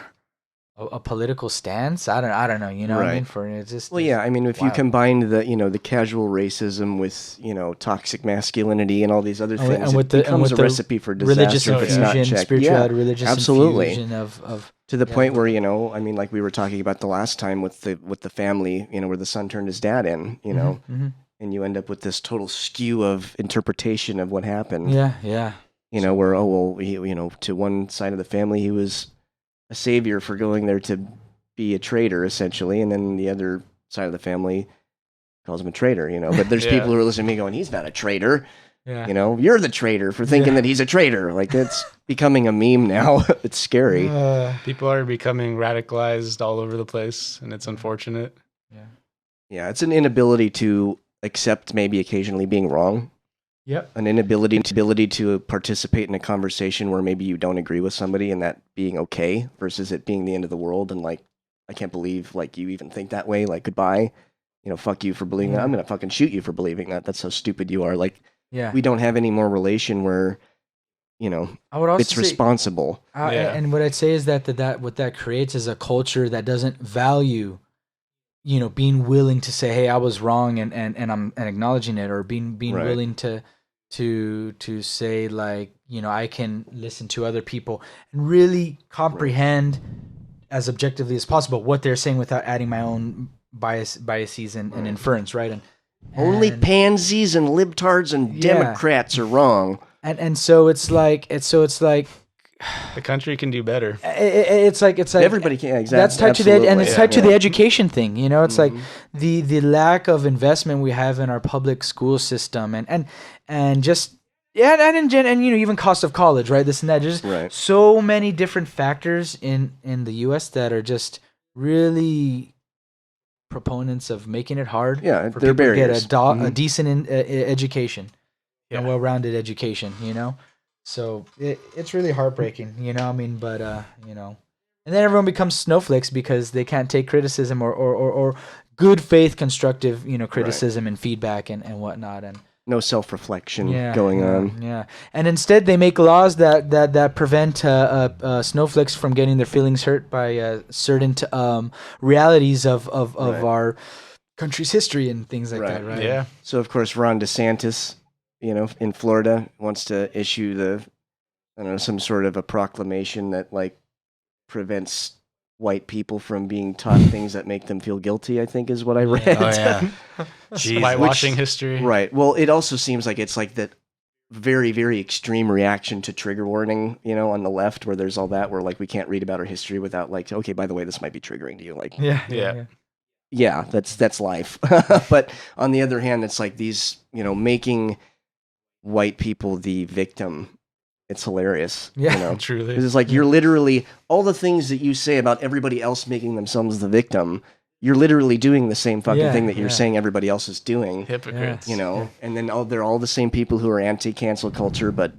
a political stance. I don't know. What I mean? For it's just. Well, yeah. I mean, if you combine the casual racism with toxic masculinity and all these other things, and with it becomes a recipe for disaster religious if it's not checked. Spirituality, religious absolutely. infusion of to the point where I mean, like we were talking about the last time with the family, where the son turned his dad in, and you end up with this total skew of interpretation of what happened. Yeah. Where to one side of the family he was a savior for going there to be a traitor, essentially, and then the other side of the family calls him a traitor. But there's people who are listening to me going, he's not a traitor. Yeah. You're the traitor for thinking that he's a traitor. Like, it's becoming a meme now. It's scary. People are becoming radicalized all over the place, and it's unfortunate. Yeah, it's an inability to accept maybe occasionally being wrong. Yep. An inability to participate in a conversation where maybe you don't agree with somebody and that being okay versus it being the end of the world and like, I can't believe like you even think that way. Like, goodbye. Fuck you for believing that. I'm going to fucking shoot you for believing that. That's how stupid you are. Like, we don't have any more relation where, I would also it's responsible. And what I'd say is that what that creates is a culture that doesn't value, being willing to say, hey, I was wrong and I'm acknowledging it, or being willing to say like, I can listen to other people and really comprehend as objectively as possible what they're saying without adding my own biases and inference, right? And only pansies and libtards and Democrats are wrong. And so it's like the country can do better. It's like everybody can. Exactly. That's tied to the education thing. It's like the lack of investment we have in our public school system and just even cost of college, right? This and that. There's so many different factors in the U.S. that are just really proponents of making it hard for people barriers. to get a decent education, a well-rounded education. So it's really heartbreaking, but and then everyone becomes snowflakes because they can't take criticism or good faith, constructive, criticism and feedback and whatnot, and no self-reflection going on. Yeah, and instead they make laws that prevent snowflakes from getting their feelings hurt by certain realities of our country's history and things like that, right? Yeah. So of course Ron DeSantis, in Florida, wants to issue some sort of a proclamation that like prevents white people from being taught things that make them feel guilty, I think is what I read. Oh yeah. Whitewashing history. Right. Well, it also seems like it's like that very, very extreme reaction to trigger warning, on the left, where there's all that where like we can't read about our history without like, okay, by the way, this might be triggering to you. Like, yeah, that's life. But on the other hand, it's like these, making white people the victim. It's hilarious. Yeah, truly. It's like you're literally all the things that you say about everybody else making themselves the victim. You're literally doing the same fucking thing that you're saying everybody else is doing. Hypocrites. And then they're all the same people who are anti-cancel culture, but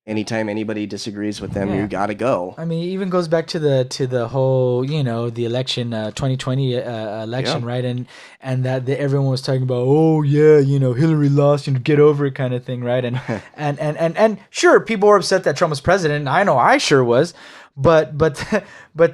anytime anybody disagrees with them, you got to go. I mean, it even goes back to the whole, the election, 2020 election, right? And that everyone was talking about, Hillary lost, get over it kind of thing, right? And and sure, people were upset that Trump was president. I know I sure was, but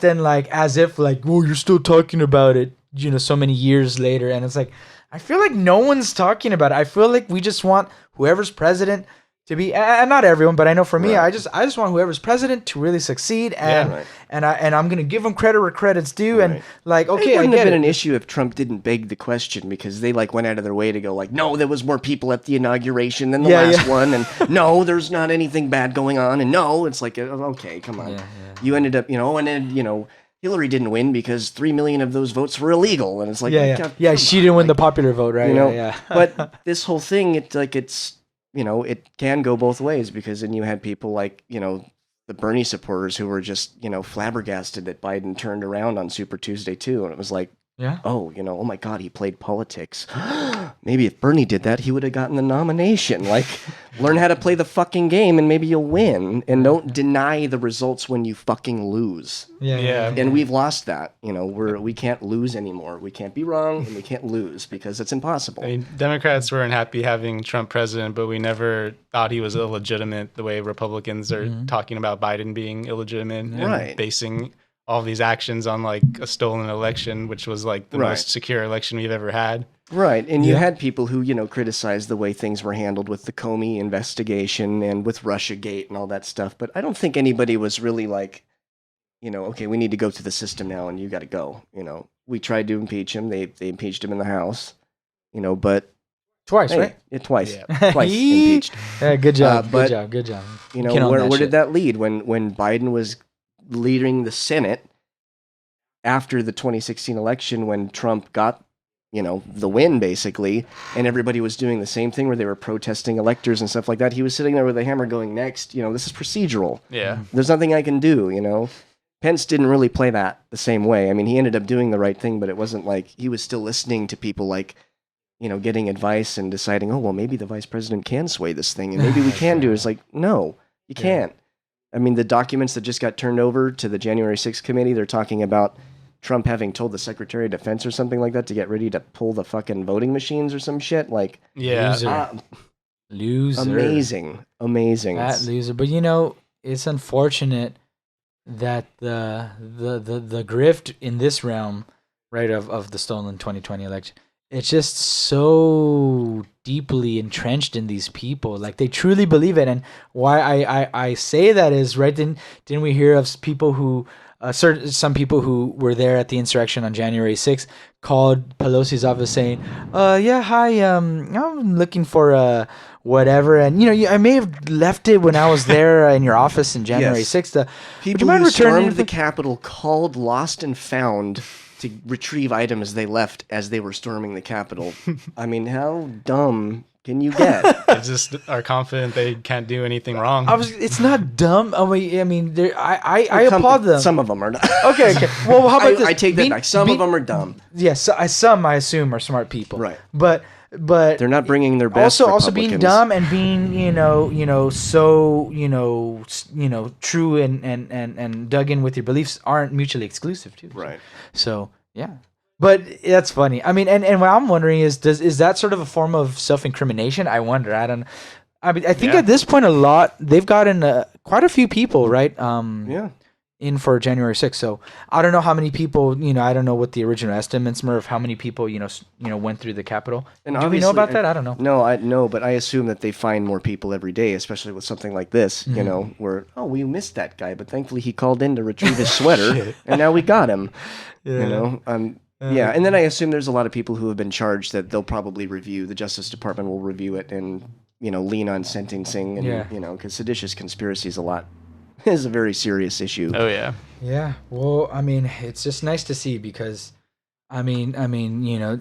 then like as if like, oh, you're still talking about it, so many years later, and it's like I feel like no one's talking about it. I feel like we just want whoever's president to be, and not everyone, but I know for me, I just want whoever's president to really succeed, and I'm gonna give them credit where credit's due, and like, okay, it wouldn't have been an issue if Trump didn't beg the question, because they like went out of their way to go like, no, there was more people at the inauguration than the last one, and no, there's not anything bad going on, and no, it's like, okay, come on, you ended up, and then Hillary didn't win because 3 million of those votes were illegal, and it's like, she didn't win the popular vote, right? But this whole thing, it's it can go both ways, because then you had people like, the Bernie supporters who were just, flabbergasted that Biden turned around on Super Tuesday too. And it was like, oh my God, he played politics. Maybe if Bernie did that, he would have gotten the nomination. Like, learn how to play the fucking game and maybe you'll win. And don't deny the results when you fucking lose. And we've lost that. We can't lose anymore. We can't be wrong and we can't lose because it's impossible. I mean, Democrats weren't happy having Trump president, but we never thought he was illegitimate the way Republicans are talking about Biden being illegitimate and basing all these actions on like a stolen election, which was like the most secure election we've ever had. Right. And you had people who, criticized the way things were handled with the Comey investigation and with Russiagate and all that stuff. But I don't think anybody was really like, okay, we need to go through the system now and you got to go. We tried to impeach him. They impeached him in the House, but twice, right? Twice. Twice impeached. Yeah, good job. Good job. Where did that lead when Biden was leading the Senate after the 2016 election, when Trump got, the win basically, and everybody was doing the same thing where they were protesting electors and stuff like that. He was sitting there with a hammer going, next, this is procedural. Yeah. There's nothing I can do, Pence didn't really play that the same way. I mean, he ended up doing the right thing, but it wasn't like he was still listening to people like, getting advice and deciding, oh, well, maybe the vice president can sway this thing and maybe we can do it. It's like, no, you can't. I mean, the documents that just got turned over to the January 6th committee, they're talking about Trump having told the Secretary of Defense or something like that to get ready to pull the fucking voting machines or some shit. Like, loser. Amazing. That loser. But it's unfortunate that the grift in this realm, right, of the stolen 2020 election, it's just so deeply entrenched in these people. Like, they truly believe it. And why I say that is, right, didn't we hear of people who, some people who were there at the insurrection on January 6th called Pelosi's office saying, hi, I'm looking for whatever. And, I may have left it when I was there in your office in January 6th. People who stormed the Capitol called Lost and Found to retrieve items they left as they were storming the Capitol. I mean, how dumb can you get? They just are confident they can't do anything wrong. It's not dumb. I mean, I applaud them. Some of them are not. Okay. Well, how about this? I take that back. Some of them are dumb. Yes, some I assume are smart people. Right. But they're not bringing their best. Also being dumb and being so true and dug in with your beliefs aren't mutually exclusive too. Right. So yeah, but that's funny. I mean, and what I'm wondering is that sort of a form of self-incrimination? I wonder. I don't. I mean, I think at this point they've gotten quite a few people, right? In for January 6th. So I don't know how many people, I don't know what the original estimates were of how many people, went through the Capitol. And do we know about that? I don't know. No, but I assume that they find more people every day, especially with something like this, where, we missed that guy, but thankfully he called in to retrieve his sweater and now we got him, And then I assume there's a lot of people who have been charged that they'll probably review, the Justice Department will review it and, lean on sentencing and, because seditious conspiracy is a very serious issue. Oh yeah. Yeah. Well, I mean, it's just nice to see because, I mean,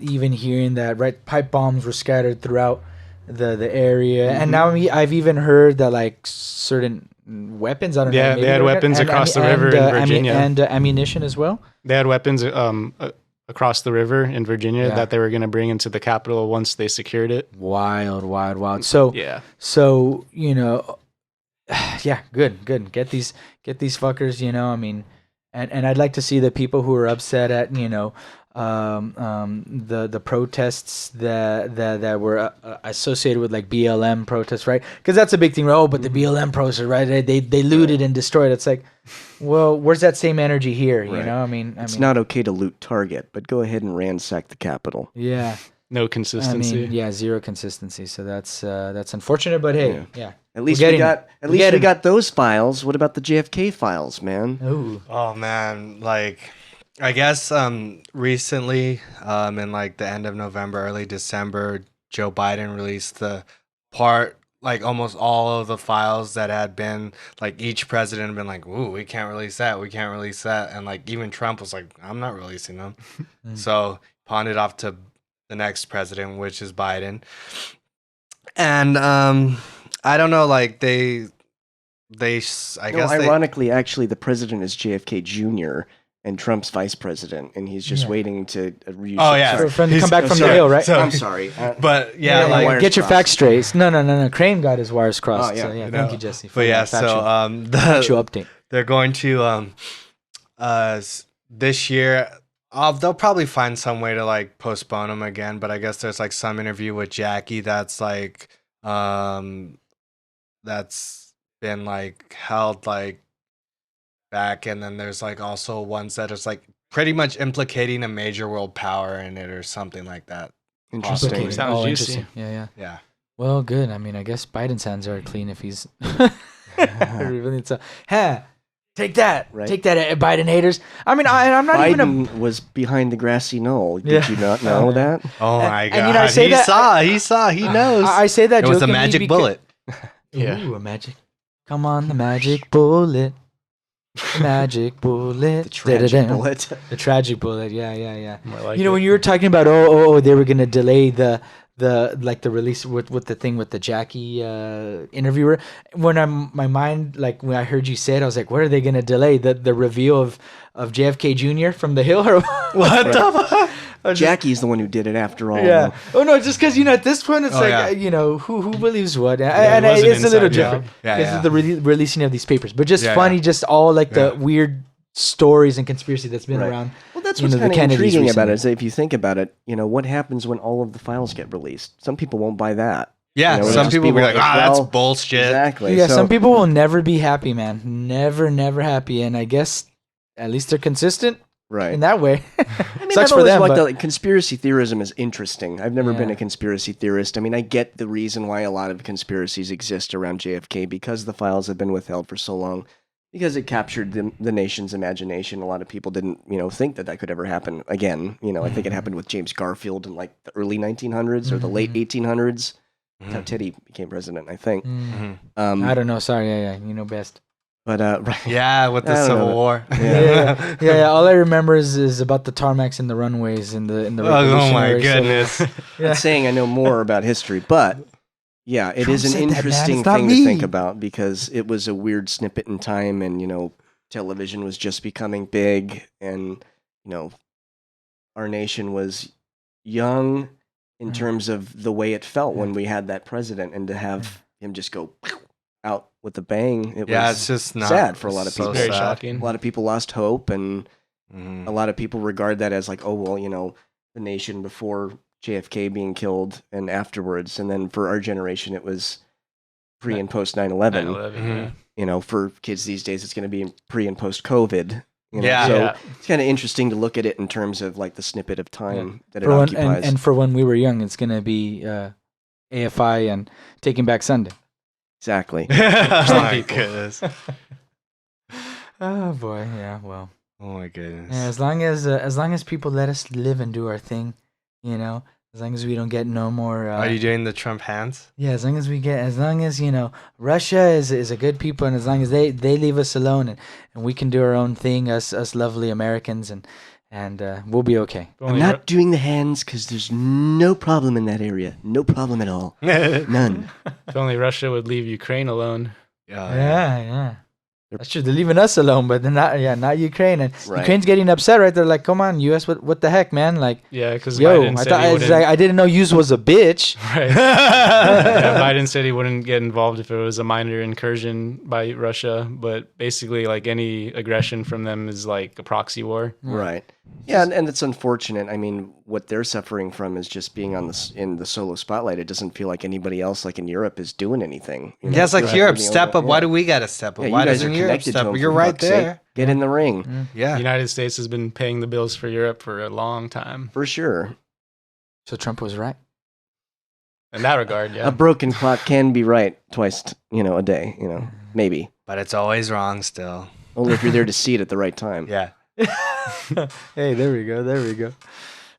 even hearing that, right, pipe bombs were scattered throughout the area, and now I've even heard that like certain weapons. I don't know. Yeah, they had weapons across the river in Virginia, and ammunition as well. They had weapons across the river in Virginia that they were going to bring into the Capitol once they secured it. Wild. So yeah. So yeah, good. Get these fuckers. You know, I mean, and I'd like to see the people who are upset at the protests that were associated with like BLM protests, right? Because that's a big thing. Oh, but the BLM protests, right? They looted and destroyed. It's like, well, where's that same energy here? You know, I mean, it's not okay to loot Target, but go ahead and ransack the Capitol. Yeah. No consistency. I mean, zero consistency. So that's unfortunate, but hey, yeah. At least we got those files. What about the JFK files, man? Ooh. Oh man, like I guess recently in like the end of November, early December, Joe Biden released the part, like almost all of the files that had been like each president had been like, ooh, we can't release that, and like even Trump was like, I'm not releasing them. So pawned it off to the next president, which is Biden. And I don't know, like I guess ironically, actually, the president is JFK Jr. and Trump's vice president, and he's just waiting to come back from the hill, right? So, I'm sorry, but like get your facts straight. No. Crane got his wires crossed. So thank you, Jesse. But yeah, factual update. They're going to this year. They'll probably find some way to like postpone them again, but I guess there's like some interview with Jackie that's like that's been like held like back, and then there's like also ones that is like pretty much implicating a major world power in it or something like that. Interesting. Sounds juicy. Interesting. Yeah. Yeah. Well, good. I mean, I guess Biden's hands are clean if he's revealing so. Take that, right? Take that, Biden haters. I mean, I'm not Biden was behind the grassy knoll. Did you not know that? Oh my god! And, I say he saw. He knows. I say that. It was a magic bullet. Ooh, a magic. Come on, the magic bullet. The magic bullet. The tragic bullet. The tragic bullet. Yeah. Like when you were talking about they were gonna delay the release with the thing with the Jackie interviewer, when when I heard you say it, I was like, what are they gonna delay, the reveal of JFK Jr. from the Hill, or what the fuck? Jackie's the one who did it after all. Yeah. Oh no, just because at this point it's who believes what, and it's a little different because of the releasing of these papers, but just funny, just all like the weird stories and conspiracy that's been around. Well, that's what's kind of intriguing about it. Is if you think about it, what happens when all of the files get released? Some people won't buy that. Yeah, some people will be like, that's bullshit. Exactly. Yeah, some people will never be happy, man. Never happy. And I guess at least they're consistent. Right. In that way. I mean, Sucks for them. Conspiracy theorism is interesting. I've never been a conspiracy theorist. I mean, I get the reason why a lot of conspiracies exist around JFK, because the files have been withheld for so long. Because it captured the nation's imagination. A lot of people didn't, think that could ever happen again. I think it happened with James Garfield in like the early 1900s or the late 1800s. That's how Teddy became president, I think. I don't know. Sorry. Yeah. You know best. But right. Yeah, with the Civil War. Yeah. All I remember is about the tarmacs and the runways in the oh my goodness. I'm saying I know more about history, but. Yeah, it is an interesting thing to think about, because it was a weird snippet in time, and television was just becoming big, and our nation was young in terms of the way it felt when we had that president, and to have him just go out with a bang, it was it's just not sad for a lot of people. Very shocking. A lot of people lost hope, and a lot of people regard that as like, oh well, the nation before JFK being killed and afterwards, and then for our generation it was pre and post 9/11. For kids these days it's going to be pre and post COVID. It's kind of interesting to look at it in terms of like the snippet of time that it occupies. And for when we were young, it's going to be AFI and Taking Back Sunday. Exactly. Oh my goodness. Oh boy, yeah. Well. Oh my goodness. Yeah, as long as people let us live and do our thing. As long as we don't get no more. Are you doing the Trump hands? Yeah, as long as Russia is a good people, and as long as they leave us alone, and we can do our own thing, us lovely Americans, and we'll be okay. I'm not doing the hands because there's no problem in that area. No problem at all. None. If only Russia would leave Ukraine alone. Yeah. That's true. They're leaving us alone, but they're not Ukraine. And right. Ukraine's getting upset, right? They're like, "Come on, U.S. What the heck, man?" Like, because Biden said I didn't know U.S. was a bitch. Right. Biden said he wouldn't get involved if it was a minor incursion by Russia, but basically, like any aggression from them is like a proxy war. Right. Yeah, and it's unfortunate. I mean, what they're suffering from is just being in the solo spotlight. It doesn't feel like anybody else, like in Europe, is doing anything. Yeah, it's like Europe, step up. Why do we got to step up? Why doesn't Europe step up? You're right there. Get in the ring. Yeah. The United States has been paying the bills for Europe for a long time. For sure. So Trump was right. In that regard, yeah. A broken clock can be right twice, a day, maybe. But it's always wrong still. Only if you're there to see it at the right time. Yeah. Hey, there we go.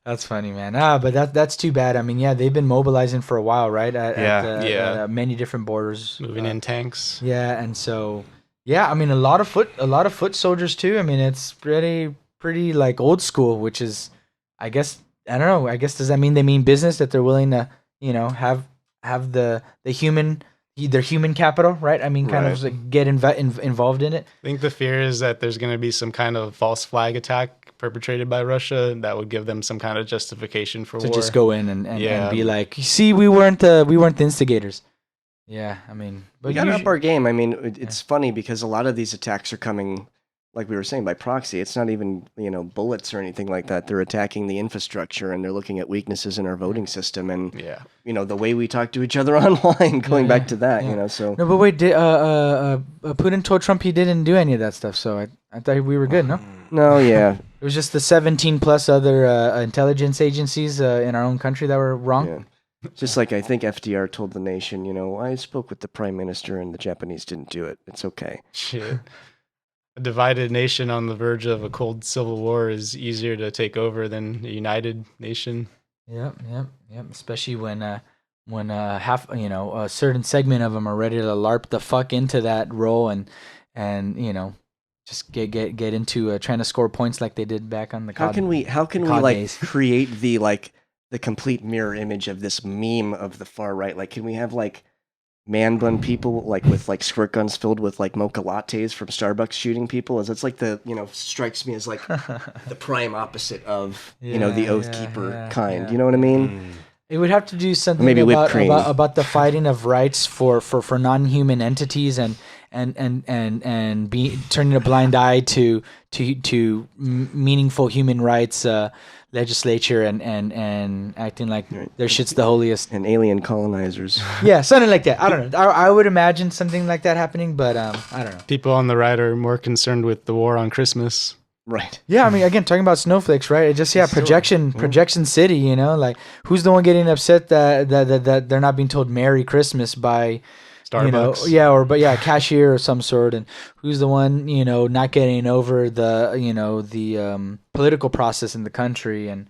That's funny, man. But that's too bad. I mean, yeah, they've been mobilizing for a while, right? At many different borders, moving in tanks. Yeah, and so I mean, a lot of foot soldiers too. I mean, it's pretty like old school, which is, I guess, I don't know. I guess does that mean they mean business, that they're willing to, have the human. Their human capital, right? I mean, kind of like get involved in it. I think the fear is that there's going to be some kind of false flag attack perpetrated by Russia that would give them some kind of justification for war. To just go in and be like, see, we weren't the instigators. Yeah, I mean, but we got to up our game. I mean, it's funny because a lot of these attacks are coming, like we were saying, by proxy. It's not even, bullets or anything like that. They're attacking the infrastructure and they're looking at weaknesses in our voting system and, the way we talk to each other online, going back to that, so. No, but wait, Putin told Trump he didn't do any of that stuff, so I thought we were good, no? No, yeah. It was just the 17 plus other intelligence agencies in our own country that were wrong. Yeah. Just like I think FDR told the nation, I spoke with the prime minister and the Japanese didn't do it. It's okay. Shit. A divided nation on the verge of a cold civil war is easier to take over than a united nation. Yep. Especially when half, a certain segment of them are ready to LARP the fuck into that role and just get into trying to score points like they did back on the COD. How can we like create the complete mirror image of this meme of the far right? Like, can we have like man bun people with squirt guns filled with like mocha lattes from Starbucks shooting people? It's like strikes me as like the prime opposite of the Oath Keeper kind. You know what I mean? It would have to do something about the fighting of rights for non-human entities and be turning a blind eye to meaningful human rights legislature and acting like their shit's the holiest. And alien colonizers. Yeah, something like that. I don't know. I would imagine something like that happening, but I don't know. People on the right are more concerned with the war on Christmas. Right. Yeah, I mean, again, talking about snowflakes, right? It just projection city, like who's the one getting upset that they're not being told Merry Christmas by Starbucks. A cashier or some sort, and who's the one not getting over the political process in the country, and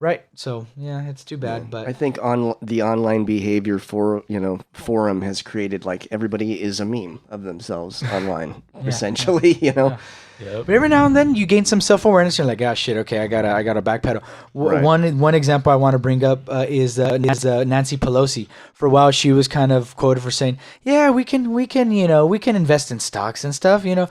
right. So yeah, it's too bad. But I think the online behavior forum has created like everybody is a meme of themselves online, essentially. Yeah. Yep. But every now and then you gain some self-awareness. You're like, shit, okay, I gotta backpedal. One example I want to bring up is Nancy Pelosi. For a while, she was kind of quoted for saying, "Yeah, we can invest in stocks and stuff. We're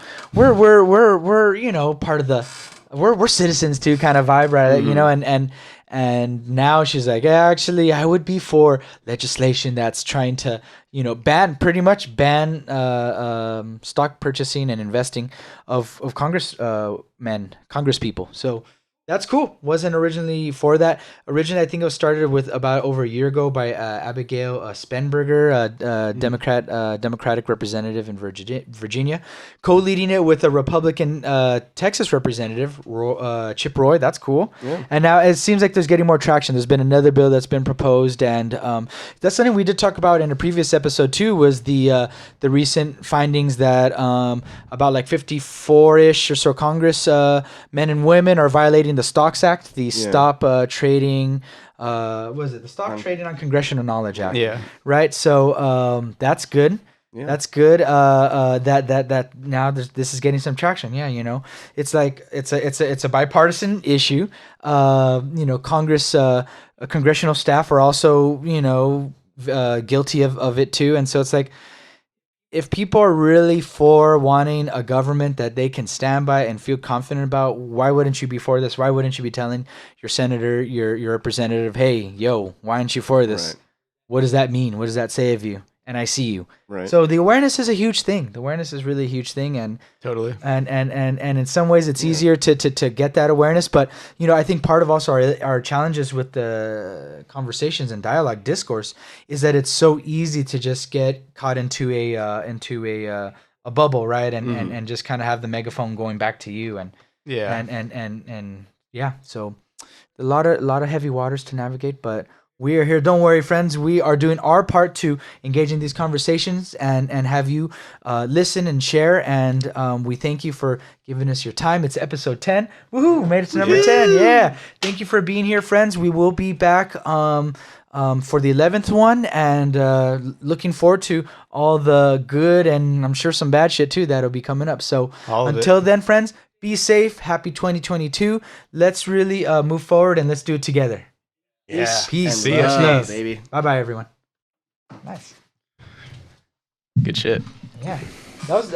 part of the we're citizens too kind of vibe, right? Mm-hmm. And now she's like, actually, I would be for legislation that's trying to, ban stock purchasing and investing of Congress people. So that's cool. Wasn't originally for that. Originally, I think it was started with about over a year ago by Abigail Spenberger, Democratic representative in Virginia, co-leading it with a Republican Texas representative, Chip Roy. That's cool. Yeah. And now it seems like there's getting more traction. There's been another bill that's been proposed, and that's something we did talk about in a previous episode too. Was the recent findings that about like 54-ish or so Congress men and women are violating the Stocks Act, the Stop Trading, the Stop Trading on Congressional Knowledge Act? Yeah. Right. So that's good. Yeah. That's good. That now this is getting some traction. Yeah. It's like it's a bipartisan issue. Congress, congressional staff are also guilty of it too, and so it's like. if people are really for wanting a government that they can stand by and feel confident about, why wouldn't you be for this? Why wouldn't you be telling your senator, your representative, hey, yo, why aren't you for this? Right. What does that mean? What does that say of you? And I see you. Right. So the awareness is a huge thing. The awareness is really a huge thing, and totally. And in some ways, it's easier to get that awareness. But I think part of also our challenges with the conversations and dialogue discourse is that it's so easy to just get caught into a bubble, right? And just kind of have the megaphone going back to you, and So a lot of heavy waters to navigate, but. We are here. Don't worry, friends. We are doing our part to engage in these conversations and have you listen and share. And we thank you for giving us your time. It's episode 10. Woohoo! Made it to number 10. Yeah. Thank you for being here, friends. We will be back for the 11th one, and looking forward to all the good and I'm sure some bad shit too that'll be coming up. So until then, friends, be safe. Happy 2022. Let's really move forward and let's do it together. Yeah. Peace. See you, love, baby. Bye, everyone. Nice. Good shit. Yeah. That was.